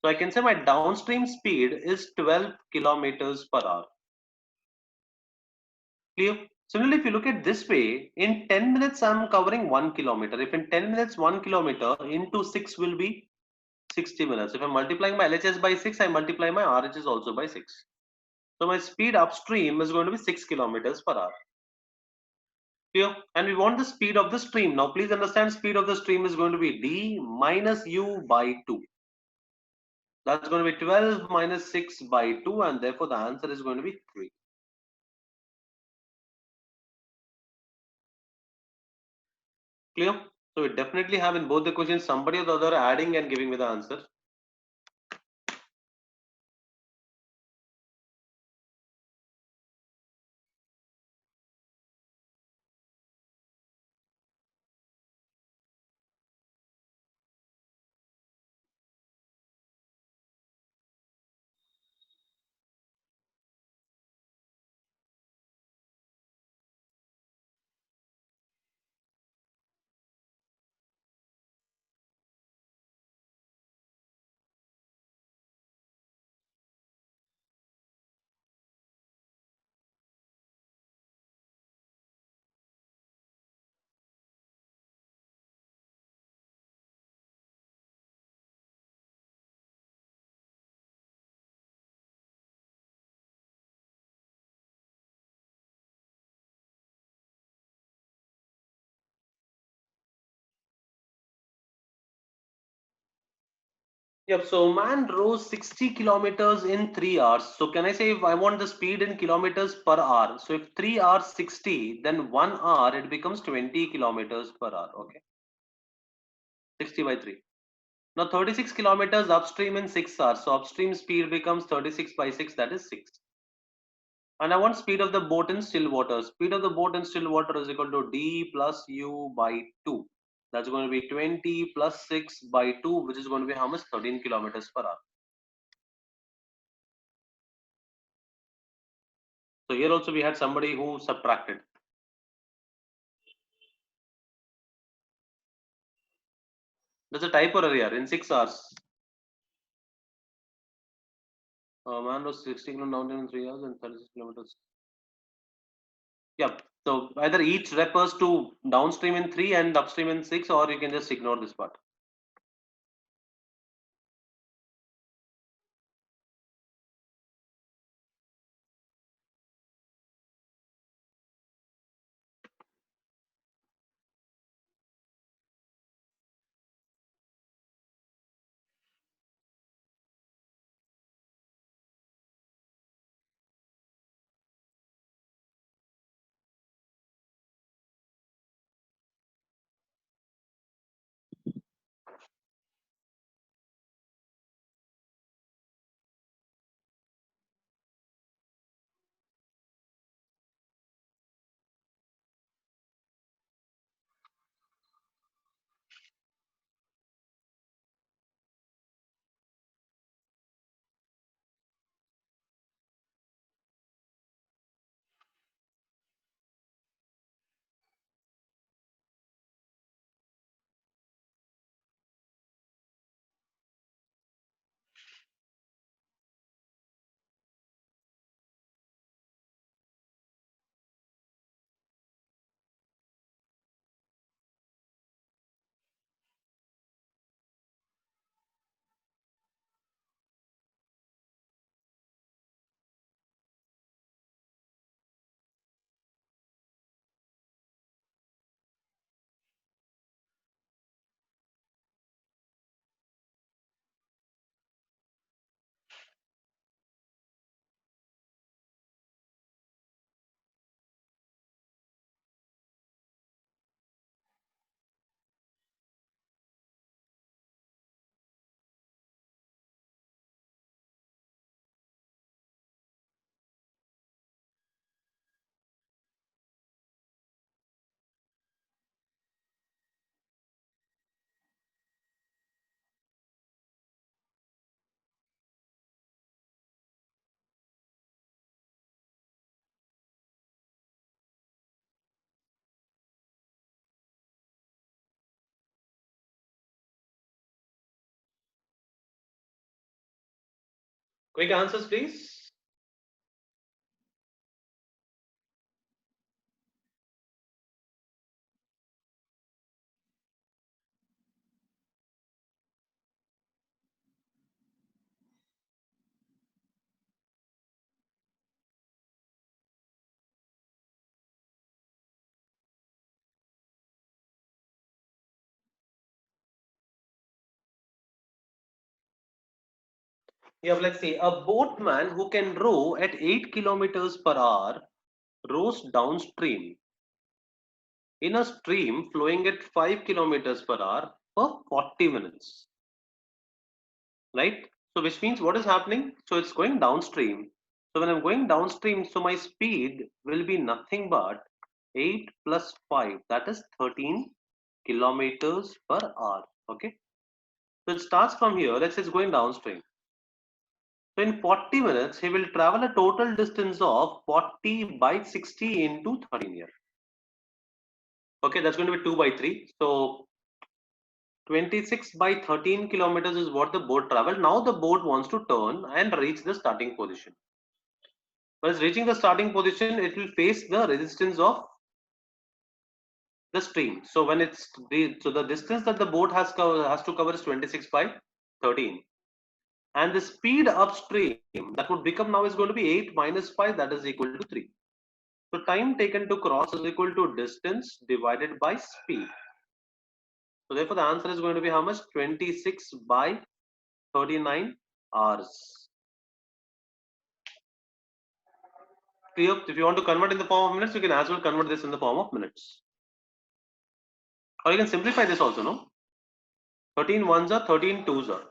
So I can say my downstream speed is 12 kilometers per hour. Clear? Similarly, if you look at this way, in 10 minutes, I'm covering 1 kilometer. If in 10 minutes, 1 kilometer into 6 will be 60 minutes. If I'm multiplying my LHS by 6, I multiply my RHS also by 6. So my speed upstream is going to be 6 kilometers per hour. Clear? And we want the speed of the stream. Now, please understand speed of the stream is going to be D minus U by 2. That's going to be 12 minus 6 by 2, and therefore the answer is going to be 3. Clear? So we definitely have in both the questions somebody or the other adding and giving me the answer. Yep, so man rose 60 kilometers in 3 hours. So can I say if I want the speed in kilometers per hour? So if 3 hours 60, then 1 hour it becomes 20 kilometers per hour. Okay, 60 by 3. Now 36 kilometers upstream in 6 hours. So upstream speed becomes 36 by 6, that is 6. And I want speed of the boat in still water. Speed of the boat in still water is equal to D plus U by 2. That's going to be 20 plus 6 by 2, which is going to be how much? 13 kilometers per hour. So here also we had somebody who subtracted. There's a typo error here in 6 hours. Man was 60 kilometers down in 3 hours and 36 kilometers. Yep. So either each refers to downstream in 3 and upstream in 6, or you can just ignore this part. Quick answers, please. Yeah, let's see. A boatman who can row at 8 kilometers per hour rows downstream in a stream flowing at 5 kilometers per hour for 40 minutes. Right? So, which means what is happening? So, it's going downstream. So, when I'm going downstream, so my speed will be nothing but 8 plus 5, that is 13 kilometers per hour. Okay. So, it starts from here. Let's say it's going downstream. So in 40 minutes, he will travel a total distance of 40 by 60 into 13 here. Okay, that's going to be 2 by 3. So 26 by 13 kilometers is what the boat traveled. Now the boat wants to turn and reach the starting position. When it's reaching the starting position, it will face the resistance of the stream. So when the distance that the boat has to cover is 26 by 13. And the speed upstream that would become now is going to be 8 minus 5, that is equal to 3. So time taken to cross is equal to distance divided by speed. So therefore the answer is going to be how much? 26 by 39 hours. Clear? If you want to convert in the form of minutes, you can as well convert this in the form of minutes. Or you can simplify this also, no? 13 ones are 13 twos are.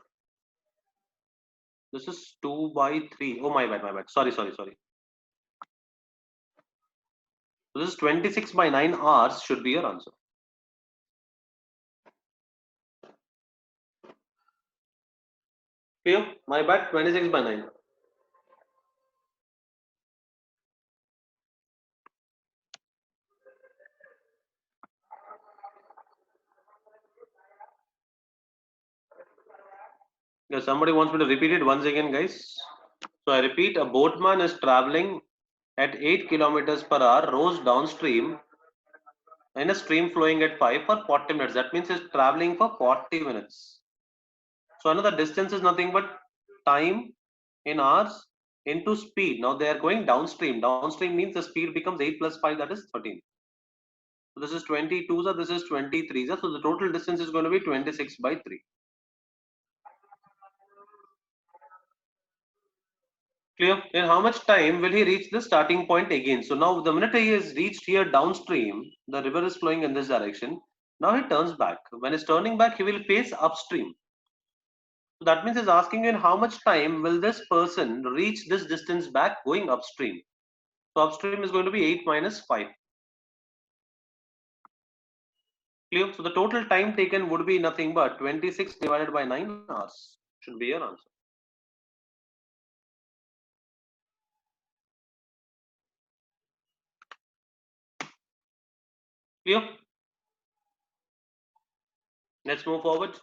This is 2 by 3. Oh, my bad, my bad. Sorry. So this is 26 by 9 hours should be your answer. Clear? My bad, 26 by 9. Yeah, somebody wants me to repeat it once again, guys. So I repeat, a boatman is traveling at 8 kilometers per hour, rows downstream in a stream flowing at 5 for 40 minutes. That means it's traveling for 40 minutes. So another distance is nothing but time in hours into speed. Now they are going downstream. Downstream means the speed becomes 8 plus 5, that is 13. So this is 22, so this is 23. So the total distance is going to be 26 by 3. Clear? In how much time will he reach the starting point again? So now the minute he has reached here downstream, the river is flowing in this direction. Now he turns back. When he's turning back, he will face upstream. So that means he's asking you in how much time will this person reach this distance back going upstream. So upstream is going to be 8 minus 5. Clear? So the total time taken would be nothing but 26 divided by 9 hours. Should be your answer. Clear? Let's move forward.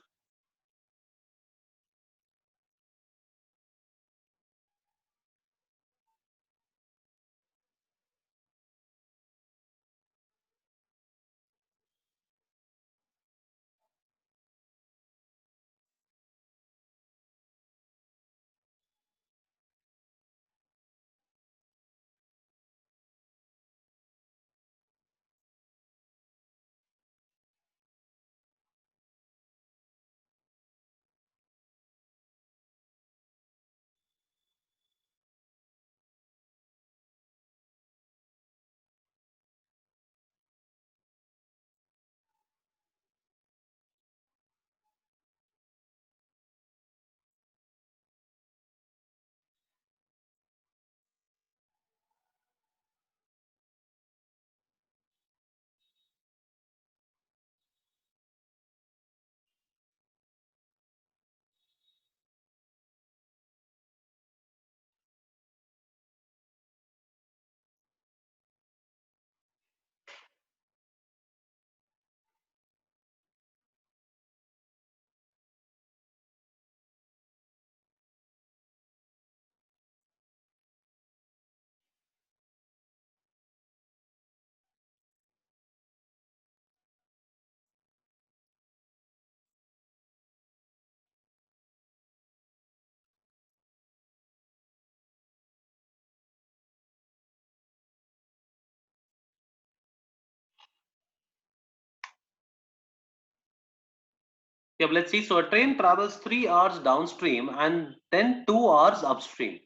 Yeah, let's see. So a train travels 3 hours downstream and then 2 hours upstream.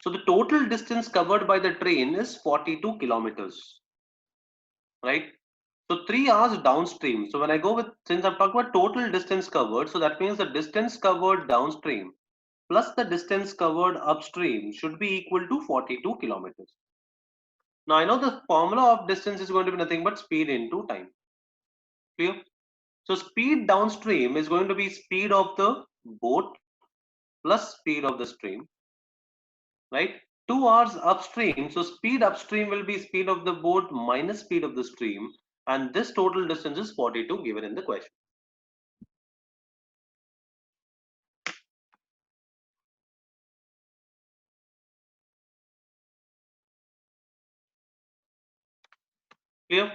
So the total distance covered by the train is 42 kilometers, right? So 3 hours downstream. So when I go with, since I'm talking about total distance covered, so that means the distance covered downstream plus the distance covered upstream should be equal to 42 kilometers. Now I know the formula of distance is going to be nothing but speed into time. Clear? So speed downstream is going to be speed of the boat plus speed of the stream, right? 2 hours upstream, so speed upstream will be speed of the boat minus speed of the stream, and this total distance is 42 given in the question. Clear?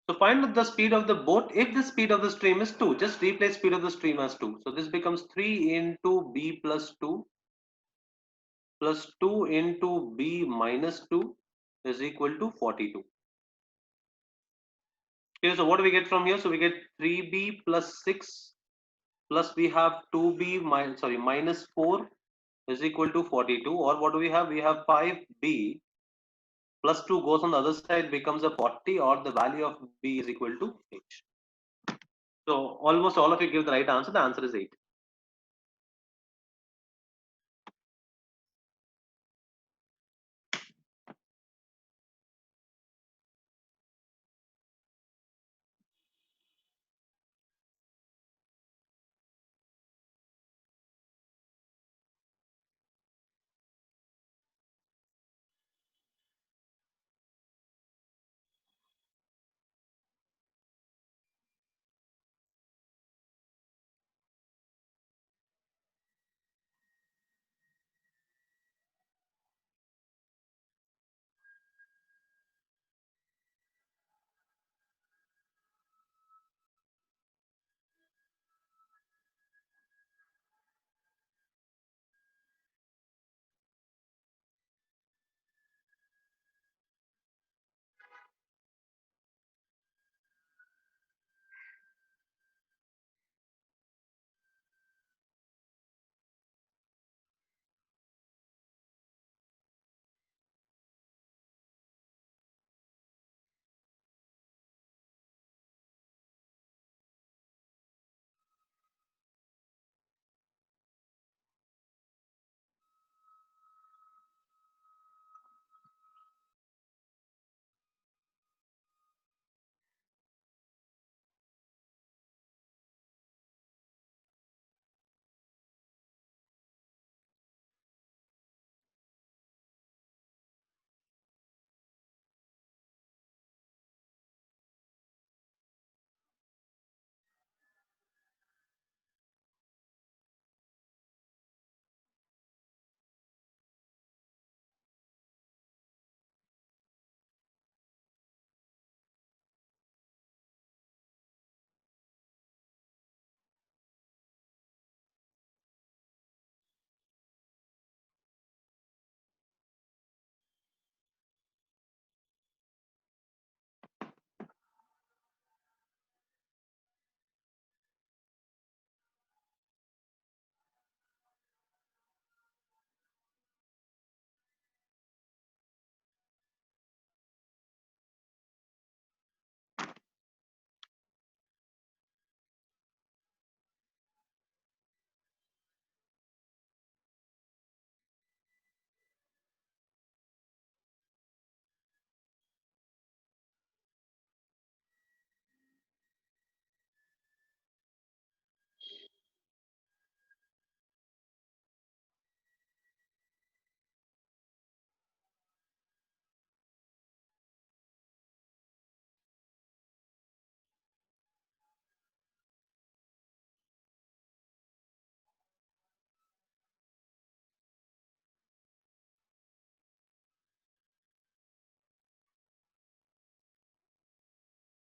So find the speed of the boat. If the speed of the stream is 2, just replace speed of the stream as 2. So this becomes 3 into b plus 2 plus 2 into b minus 2 is equal to 42. Okay, so what do we get from here? So we get 3b plus 6 plus we have 2b minus 4 is equal to 42, or what do we have? We have 5b plus 2 goes on the other side becomes a 40, or the value of b is equal to h. So almost all of you give the right answer. The answer is 8.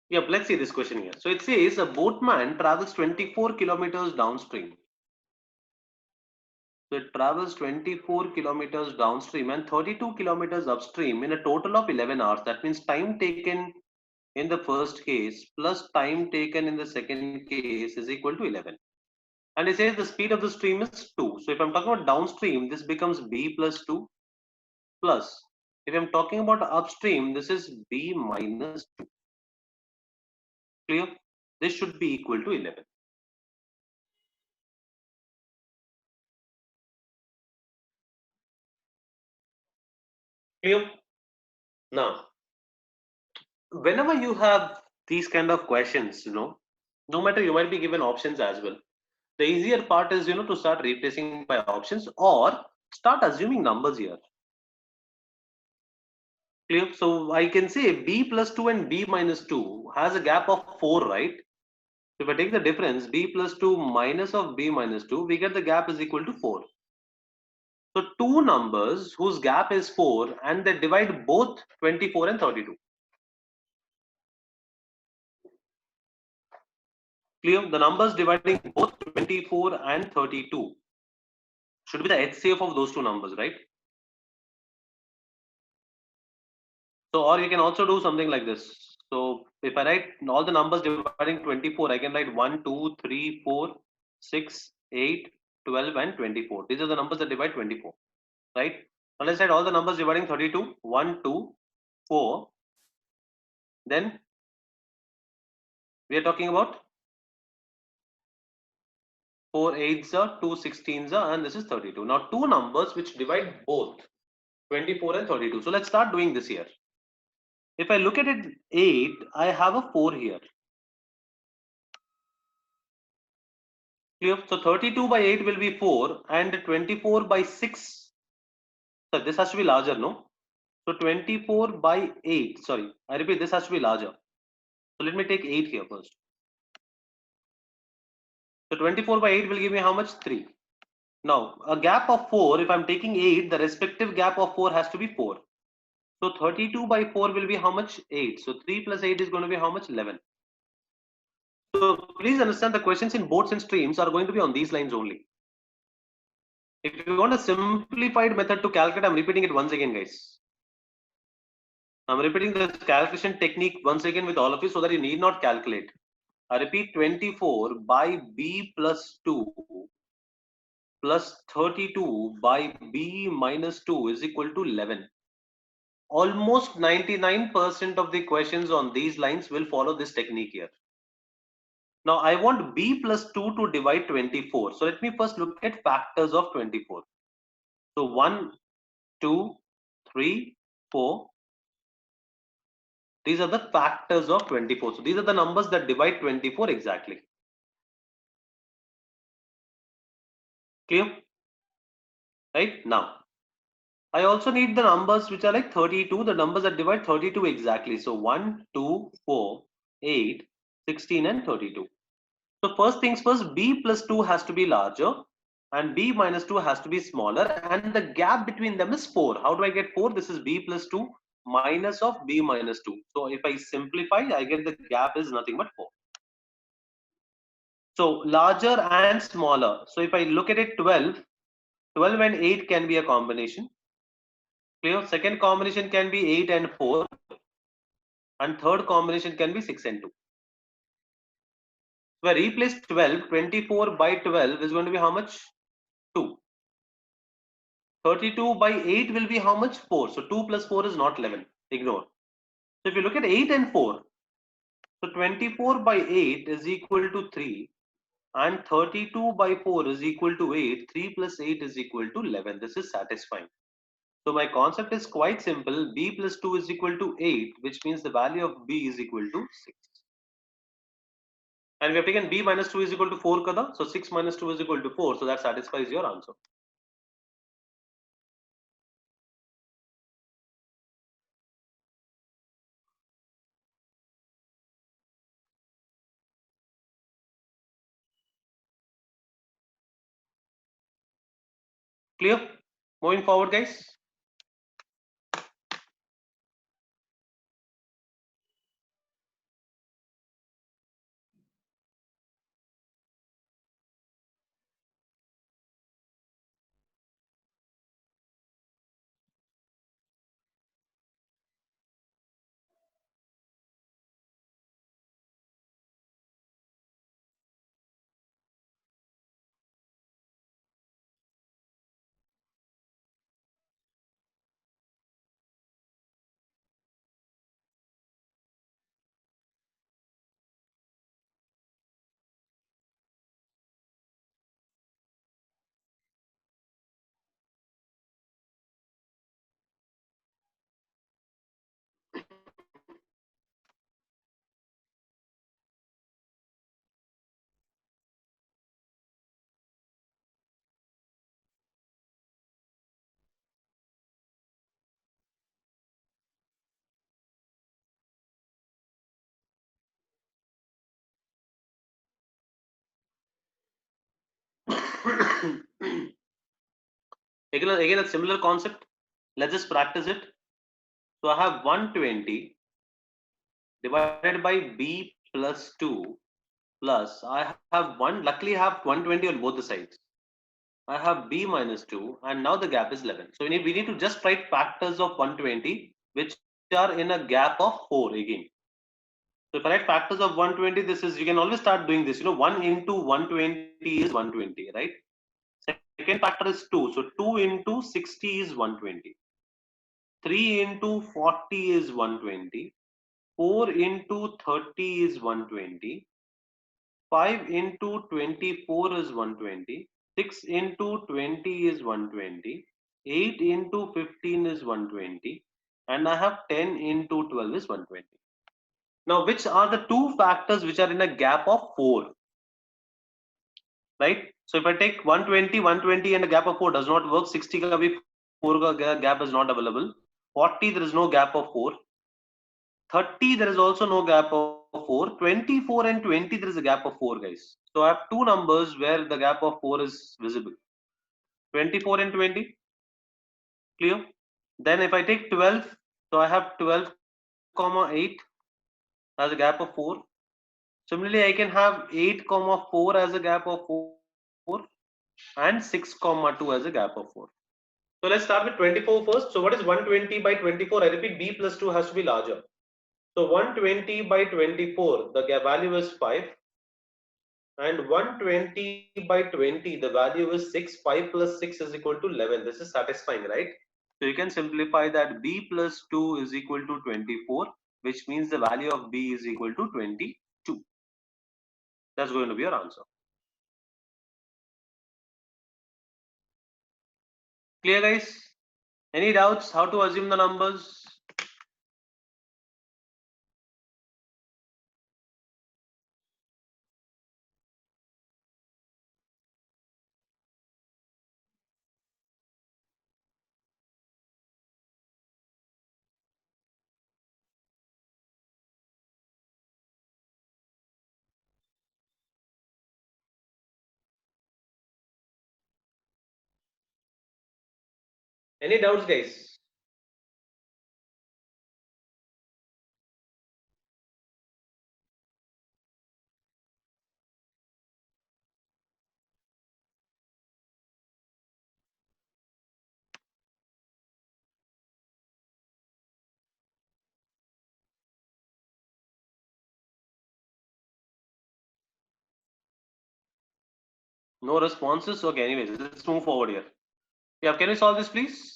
Yeah, let's see this question here. So it says a boatman travels 24 kilometers downstream. So it travels 24 kilometers downstream and 32 kilometers upstream in a total of 11 hours. That means time taken in the first case plus time taken in the second case is equal to 11. And it says the speed of the stream is 2. So if I'm talking about downstream, this becomes b plus 2 plus. If I'm talking about upstream, this is b minus 2. Clear? This should be equal to 11. Clear? Now, whenever you have these kind of questions, no matter you might be given options as well. The easier part is, to start replacing by options or start assuming numbers here. Clear? So I can say b plus 2 and b minus 2 has a gap of 4, right? If I take the difference, b plus 2 minus of b minus 2, we get the gap is equal to 4. So two numbers whose gap is 4 and they divide both 24 and 32. Clear? The numbers dividing both 24 and 32 should be the HCF of those two numbers, right? So, or you can also do something like this. So, if I write all the numbers dividing 24, I can write 1, 2, 3, 4, 6, 8, 12, and 24. These are the numbers that divide 24, right? Now, let's write all the numbers dividing 32, 1, 2, 4. Then we are talking about 4 8s are, 2 16s are, and this is 32. Now, two numbers which divide both 24 and 32. So, let's start doing this here. If I look at it 8, I have a 4 here. Clear? So 32 by 8 will be 4 and 24 by 6. So this has to be larger, no? So 24 by 8, sorry, I repeat, this has to be larger. So let me take 8 here first. So 24 by 8 will give me how much? 3. Now, a gap of 4, if I'm taking 8, the respective gap of 4 has to be 4. So 32 by 4 will be how much? 8. So 3 plus 8 is going to be how much? 11. So please understand the questions in boats and streams are going to be on these lines only. If you want a simplified method to calculate, I'm repeating it once again, guys. I'm repeating this calculation technique once again with all of you so that you need not calculate. I repeat 24 by b plus 2 plus 32 by b minus 2 is equal to 11. Almost 99% of the questions on these lines will follow this technique here. Now I want b plus 2 to divide 24. So let me first look at factors of 24. So 1, 2, 3, 4. These are the factors of 24. So these are the numbers that divide 24 exactly. Clear? Right? Now, I also need the numbers which are like 32, the numbers that divide 32 exactly. So 1, 2, 4, 8, 16 and 32. So first things first, b plus 2 has to be larger and b minus 2 has to be smaller and the gap between them is 4. How do I get 4? This is b plus 2 minus of b minus 2. So if I simplify, I get the gap is nothing but 4. So larger and smaller. So if I look at it 12, 12 and 8 can be a combination. Clear? Second combination can be 8 and 4 and third combination can be 6 and 2. So I replace 12, 24 by 12 is going to be how much? 2. 32 by 8 will be how much? 4. So 2 plus 4 is not 11. Ignore. So if you look at 8 and 4, so 24 by 8 is equal to 3 and 32 by 4 is equal to 8. 3 plus 8 is equal to 11. This is satisfying. So my concept is quite simple. B plus 2 is equal to 8, which means the value of B is equal to 6. And we have taken B minus 2 is equal to 4 kada. So 6 minus 2 is equal to 4. So that satisfies your answer. Clear? Moving forward, guys. Again, a similar concept. Let's just practice it. So I have 120 divided by b plus 2 plus I have one. Luckily, I have 120 on both the sides. I have b minus 2, and now the gap is 11. So we need to just write factors of 120, which are in a gap of 4 again. So if I write factors of 120, this is, you can always start doing this. 1 into 120 is 120, right? Second factor is 2. So 2 into 60 is 120. 3 into 40 is 120. 4 into 30 is 120. 5 into 24 is 120. 6 into 20 is 120. 8 into 15 is 120. And I have 10 into 12 is 120. Now, which are the two factors which are in a gap of 4? Right? So if I take 120, 120 and a gap of 4 does not work. 60 ka bhi 4 ka gap is not available. 40 there is no gap of 4. 30 there is also no gap of 4. 24 and 20 there is a gap of 4, guys. So I have two numbers where the gap of 4 is visible. 24 and 20. Clear? Then if I take 12, so I have 12 comma 8 as a gap of 4. Similarly, I can have 8 comma 4 as a gap of 4 and 6 comma 2 as a gap of 4. So let's start with 24 first. So what is 120 by 24? I repeat, b plus 2 has to be larger. So 120 by 24, the value is 5. And 120 by 20, the value is 6. 5 plus 6 is equal to 11. This is satisfying, right? So you can simplify that b plus 2 is equal to 24, which means the value of b is equal to 22. That's going to be your answer. Clear, guys? Any doubts how to assume the numbers? Any doubts, guys? No responses? Okay, anyways, let's move forward here. Yeah, can we solve this, please?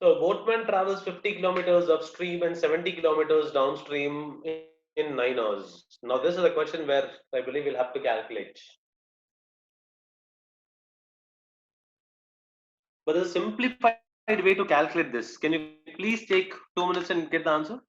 So boatman travels 50 kilometers upstream and 70 kilometers downstream in 9 hours. Now this is a question where I believe we'll have to calculate. But there's a simplified way to calculate this. Can you please take 2 minutes and get the answer?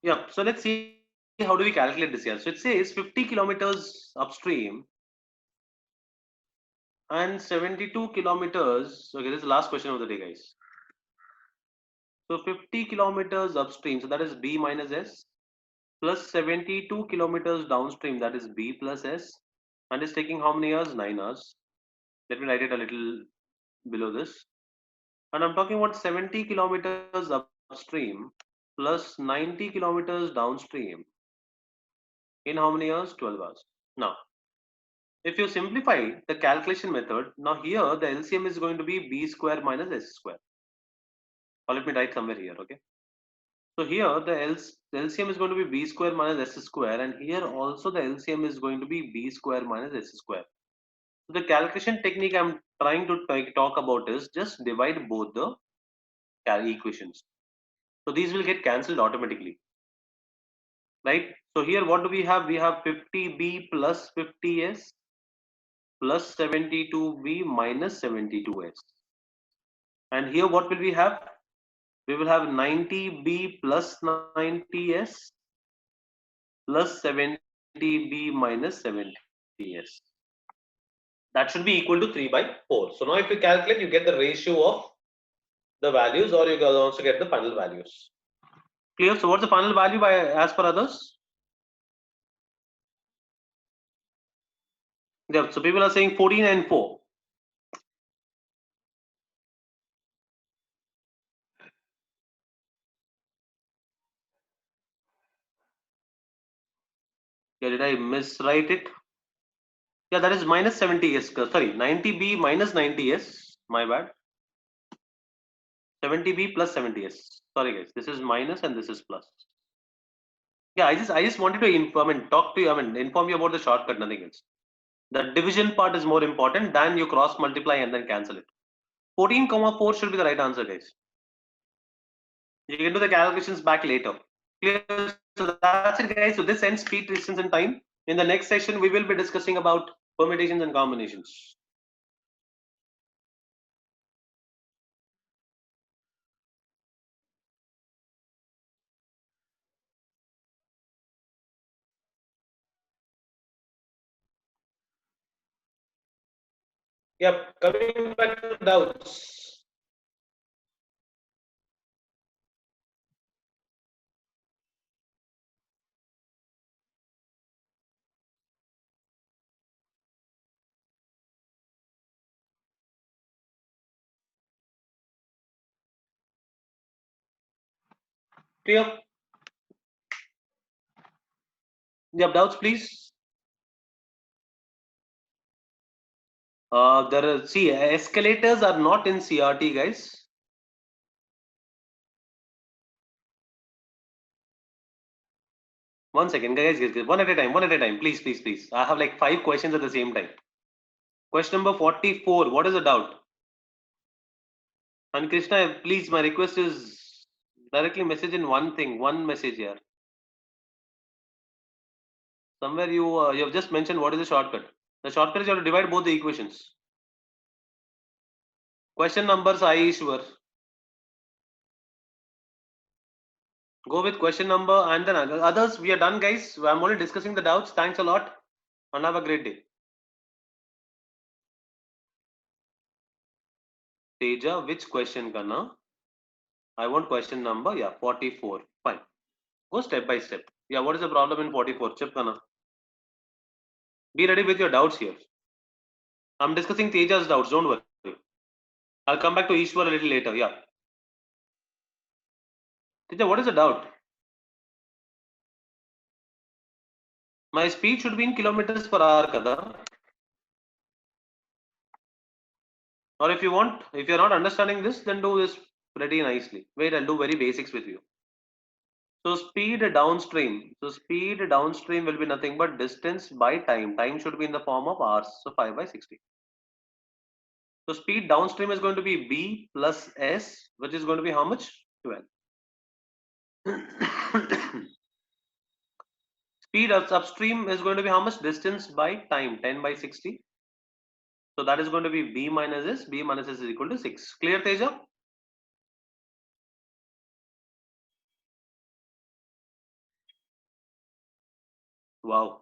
Yeah, so let's see how do we calculate this here. So it says 50 kilometers upstream and 72 kilometers. Okay, this is the last question of the day, guys. So 50 kilometers upstream, so that is B minus S, plus 72 kilometers downstream, that is B plus S, and it's taking how many hours? 9 hours. Let me write it a little below this. And I'm talking about 70 kilometers upstream plus 90 kilometers downstream in how many hours? 12 hours. Now, if you simplify the calculation method, now here the LCM is going to be B square minus S square. Or let me write somewhere here, okay? So here the LCM is going to be B square minus S square, and here also the LCM is going to be B square minus S square. So the calculation technique I'm trying to talk about is just divide both the equations. So these will get cancelled automatically, right? So here what do we have? We have 50B plus 50S plus 72B minus 72S. And here what will we have? We will have 90B plus 90S plus 70B minus 70S. That should be equal to 3 by 4. So now if you calculate, you get the ratio of the values, or you can also get the final values. Clear? So what's the final value by as per others? Yeah, so people are saying 14 and 4. Yeah, did I miswrite it? Yeah, that is minus 70S. Sorry, 90B minus 90S. My bad. 70B plus 70S. Sorry guys, this is minus and this is plus. Yeah, I just wanted to inform and talk to you. I mean, inform you about the shortcut, nothing else. The division part is more important than you cross multiply and then cancel it. 14, 4 should be the right answer, guys. You can do the calculations back later. Clear? So that's it, guys. So this ends speed, distance, and time. In the next session, we will be discussing about permutations and combinations. Yep, coming back to doubts. Clear? Yep, doubts, please. There are, see, escalators are not in CRT, guys. One second, guys, one at a time, one at a time, please, please, please. I have like 5 questions at the same time. Question number 44. What is the doubt? And Krishna, please, my request is directly message in one thing, one message here. Somewhere you have just mentioned what is the shortcut. The shortcut is you have to divide both the equations. Question numbers I Ishwar. Go with question number and then others. We are done, guys. I'm only discussing the doubts. Thanks a lot and have a great day. Teja, which question, Kana? I want question number. Yeah, 44. Fine. Go step by step. Yeah, what is the problem in 44? Chip, Kana. Be ready with your doubts here. I'm discussing Teja's doubts. Don't worry. I'll come back to Ishwar a little later. Yeah. Teja, what is the doubt? My speed should be in kilometers per hour, Kada. Or if you want, if you're not understanding this, then do this pretty nicely. Wait, I'll do very basics with you. So speed downstream. So speed downstream will be nothing but distance by time. Time should be in the form of hours. So 5 by 60. So speed downstream is going to be B plus S, which is going to be how much? 12. Speed upstream is going to be how much? Distance by time, 10 by 60. So that is going to be B minus S. B minus S is equal to 6. Clear, Teja? Wow.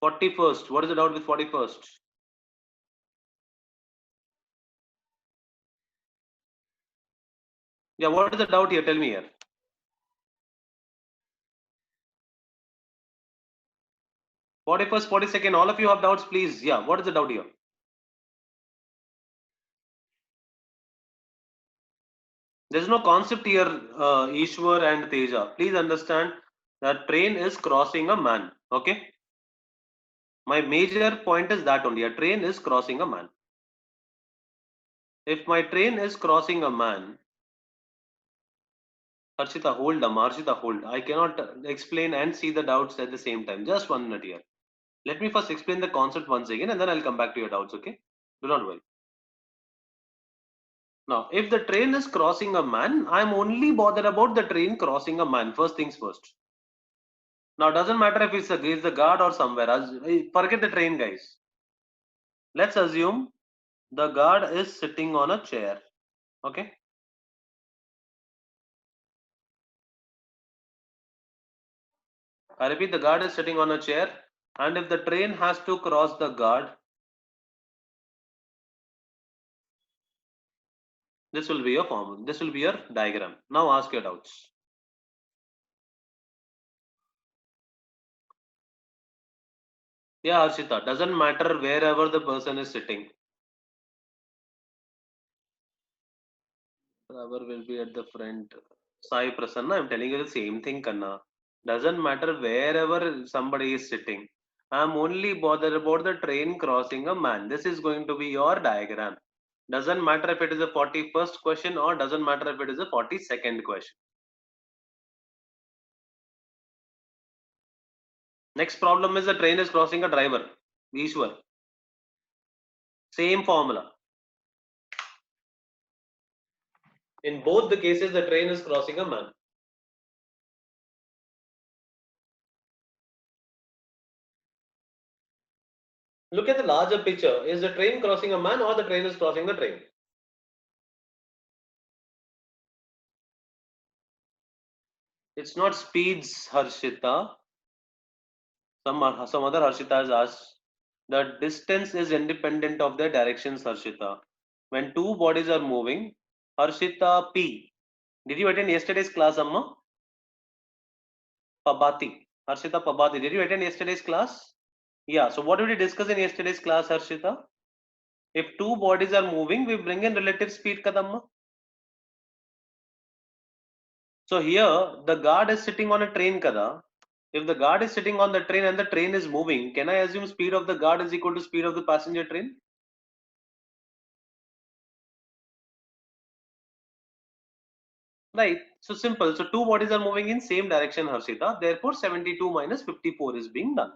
41st. What is the doubt with 41st? Yeah, what is the doubt here? Tell me here. 41st, 42nd, all of you have doubts, please. Yeah, what is the doubt here? There's no concept here, Ishwar and Teja. Please understand that train is crossing a man. Okay? My major point is that only. A train is crossing a man. If my train is crossing a man, Harshita, hold them. Harshita, hold. I cannot explain and see the doubts at the same time. Just 1 minute here. Let me first explain the concept once again and then I'll come back to your doubts, okay? Do not worry. Now, if the train is crossing a man, I'm only bothered about the train crossing a man. First things first. Now, doesn't matter if it's the guard or somewhere. Forget the train, guys. Let's assume the guard is sitting on a chair. Okay? I repeat, the guard is sitting on a chair. And if the train has to cross the guard, this will be your formula. This will be your diagram. Now ask your doubts. Yeah, Harshita, doesn't matter wherever the person is sitting. Rubber will be at the front. Sai Prasanna, I'm telling you the same thing, Kanna. Doesn't matter wherever somebody is sitting. I'm only bothered about the train crossing a man. This is going to be your diagram. Doesn't matter if it is a 41st question or doesn't matter if it is a 42nd question. Next problem is the train is crossing a driver. Ishwar. Same formula. In both the cases, the train is crossing a man. Look at the larger picture. Is the train crossing a man or the train is crossing the train? It's not speeds, Harshita. Some other Harshitas asked. The distance is independent of their directions, Harshita. When two bodies are moving, Harshita P. Did you attend yesterday's class, Amma? Pabati. Harshita Pabati. Did you attend yesterday's class? Yeah. So what did we discuss in yesterday's class, Harshita? If two bodies are moving, we bring in relative speed, Kadamma. So here, the guard is sitting on a train, Kada. If the guard is sitting on the train and the train is moving, can I assume speed of the guard is equal to speed of the passenger train? Right. So simple. So two bodies are moving in same direction, Harshita. Therefore, 72 minus 54 is being done.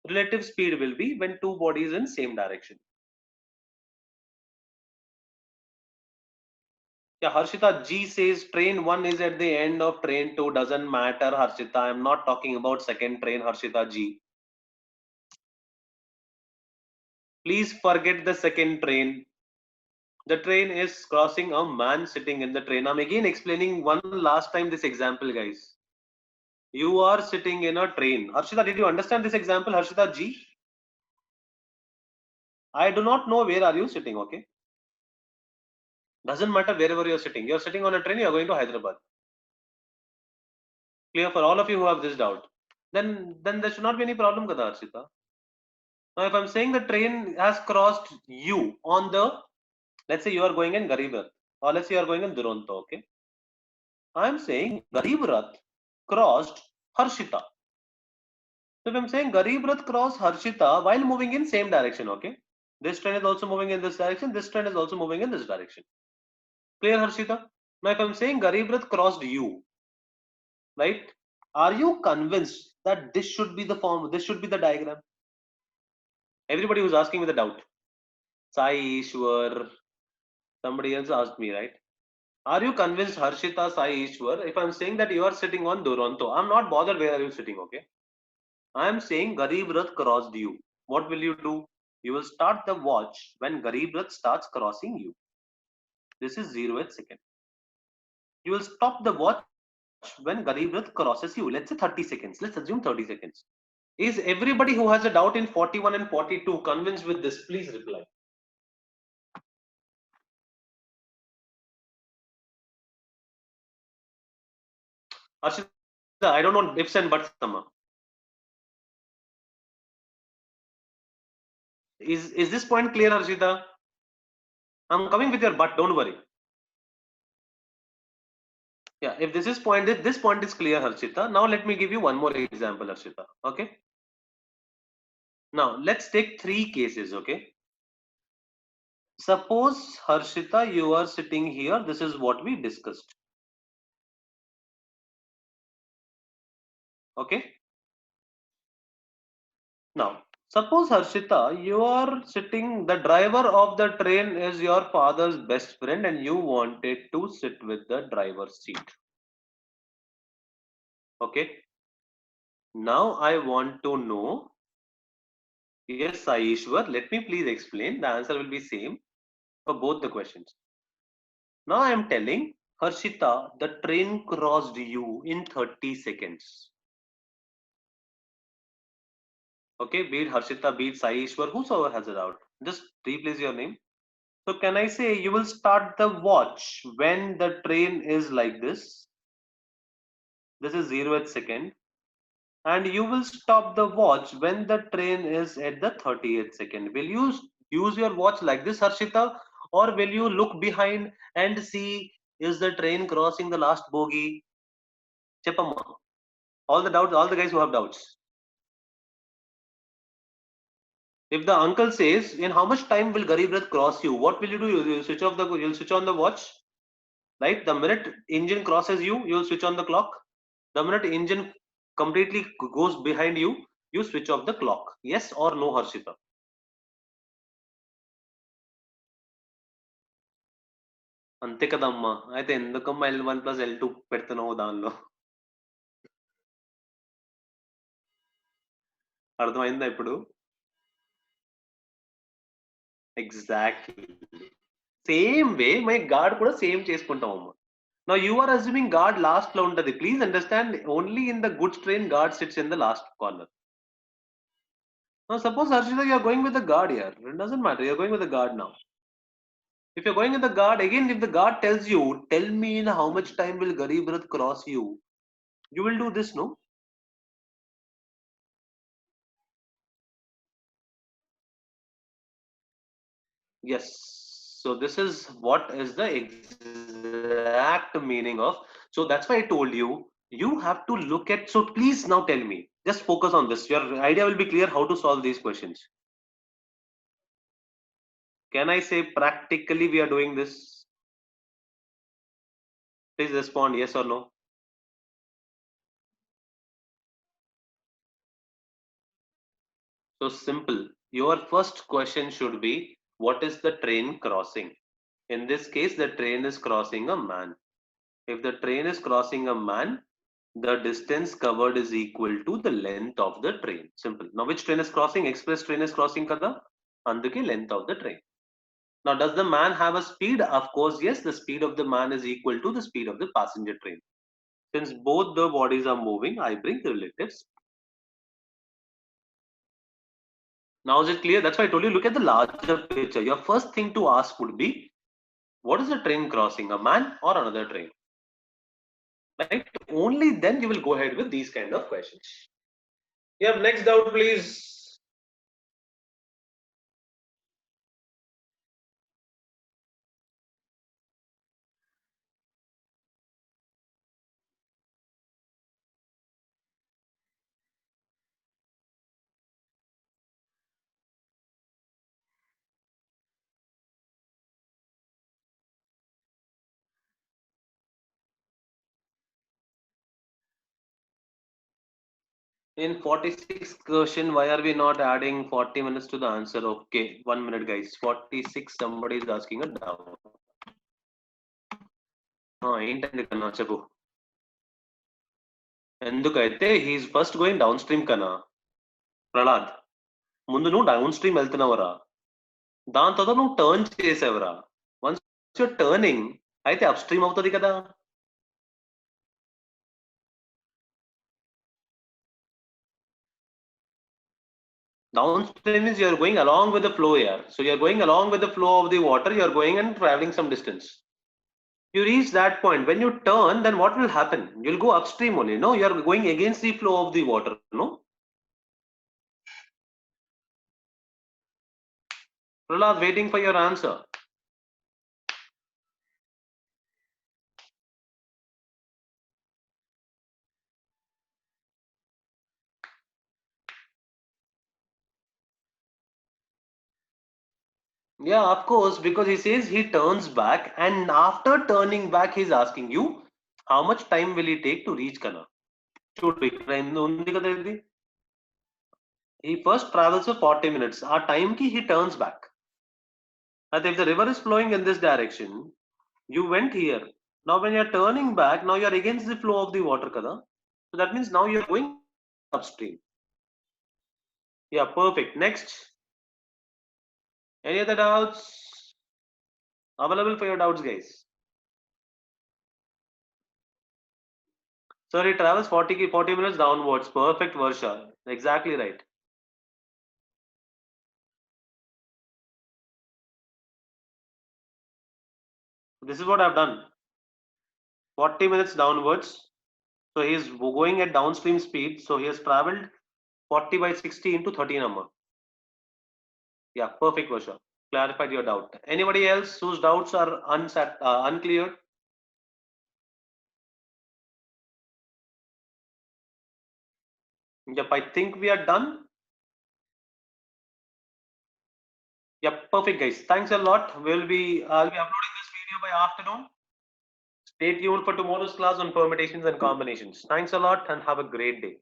Relative speed will be when two bodies in same direction. Yeah, Harshita G says train 1 is at the end of train 2. Doesn't matter, Harshita. I'm not talking about second train, Harshita G. Please forget the second train. The train is crossing a man sitting in the train. I'm again explaining one last time this example, guys. You are sitting in a train. Harshita, did you understand this example, Harshita G? I do not know where are you sitting, okay? Doesn't matter wherever you're sitting. You're sitting on a train, you're going to Hyderabad. Clear for all of you who have this doubt. Then there should not be any problem, Kada Harshita. Now, if I'm saying the train has crossed you on the, let's say you are going in Garib Rath, or let's say you are going in Duronto, okay? I'm saying Garib Rath crossed Harshita. So if I'm saying Garib Rath crossed Harshita while moving in same direction, okay? This train is also moving in this direction, this train is also moving in this direction. Clear, Harshita? Now, if I'm saying Garib Rath crossed you, right? Are you convinced that this should be the form, this should be the diagram? Everybody who's asking me the doubt. Sai Ishwar, somebody else asked me, right? Are you convinced, Harshita, Sai Ishwar, if I'm saying that you are sitting on Duronto? I'm not bothered where are you sitting, okay? I'm saying Garib Rath crossed you. What will you do? You will start the watch when Garib Rath starts crossing you. This is 0th second. You will stop the watch when Garib Rath crosses you? Let's say 30 seconds. Let's assume 30 seconds. Is everybody who has a doubt in 41 and 42 convinced with this? Please reply. Arshita, I don't know ifs and buts, Amma. Is this point clear, Arshita? I'm coming with your but, don't worry. Yeah, if this point is clear, Harshita. Now let me give you one more example, Harshita. Okay. Now let's take 3 cases. Okay. Suppose Harshita, you are sitting here. This is what we discussed. Okay. Now suppose Harshita, you are sitting. The driver of the train is your father's best friend, and you wanted to sit with the driver's seat. Okay. Now I want to know. Yes, Aishwar, let me please explain. The answer will be same for both the questions. Now I am telling Harshita, the train crossed you in 30 seconds. Okay, be it Harshita, be it Saishwar, whosoever has a doubt. Just replace your name. So can I say you will start the watch when the train is like this? This is 0th second. And you will stop the watch when the train is at the 30th second. Will you use your watch like this, Harshita? Or will you look behind and see is the train crossing the last bogie? Chepamma. All the doubts, all the guys who have doubts. If the uncle says, in how much time will Garib Rath cross you? What will you do? You'll switch off you'll switch on the watch, right? The minute engine crosses you, you'll switch on the clock. The minute engine completely goes behind you, you switch off the clock. Yes or no, Harshita? అంతే కదమ్మా అయితే ఎందుకమ్మా L1+L2 పెడుతున్నావు దానిలో అర్థమైందా ఇప్పుడు exactly same way my God కూడా same చేసుకుంటాం అమ్మా now you are assuming guard last లో ఉంటది please understand only in the goods train guard sits in the last corner now suppose Harshita you are going with the guard here it doesn't matter you are going with the guard now if you're going with the guard again if the guard tells you tell me in how much time will Garib Rath cross you you will do this no Yes. So this is what is the exact meaning of. So that's why I told you, you have to look at. So please now tell me, just focus on this. Your idea will be clear how to solve these questions. Can I say practically we are doing this? Please respond yes or no. So simple. Your first question should be, what is the train crossing? In this case, the train is crossing a man. If the train is crossing a man, the distance covered is equal to the length of the train. Simple. Now, which train is crossing? Express train is crossing kada? Anduke length of the train. Now, does the man have a speed? Of course, yes. The speed of the man is equal to the speed of the passenger train. Since both the bodies are moving, I bring the relatives. Now, is it clear? That's why I told you, look at the larger picture. Your first thing to ask would be, what is the train crossing? A man or another train? Right? Only then you will go ahead with these kind of questions. Yeah, next doubt, please. In 46 question, why are we not adding 40 minutes to the answer? Okay, 1 minute, guys. 46, somebody is asking a doubt. ఏంటండి కన్నా చెప్పు ఎందుకైతే he's first going downstream కన్నా ప్రహ్లాద్ ముందు నువ్వు down stream వెళ్తున్నావరా దాని తర్వాత నువ్వు టర్న్ చేసావురా వన్స్ యూర్ టర్నింగ్ అయితే అప్ స్ట్రీమ్ అవుతుంది కదా Downstream means you're going along with the flow here. So you're going along with the flow of the water, you're going and traveling some distance. You reach that point. When you turn, then what will happen? You'll go upstream only. No, you're going against the flow of the water. No? Prahlad, waiting for your answer. Yeah, of course, because he says he turns back, and after turning back, he's asking you, how much time will he take to reach Kana? He first travels for 40 minutes. Our time ki he turns back. And if the river is flowing in this direction, you went here. Now when you're turning back, now you're against the flow of the water, kada. So that means now you're going upstream. Yeah, perfect. Next. Any other doubts? Available for your doubts, guys. So he travels 40 minutes downwards. Perfect, Varsha. Exactly right. This is what I've done. 40 minutes downwards. So he is going at downstream speed. So he has traveled 40 by 60 into 30 number. Yeah, perfect, Varsha. Clarified your doubt. Anybody else whose doubts are unclear? Yep, I think we are done. Yep, perfect, guys. Thanks a lot. I'll be uploading this video by afternoon. Stay tuned for tomorrow's class on permutations and combinations. Thanks a lot and have a great day.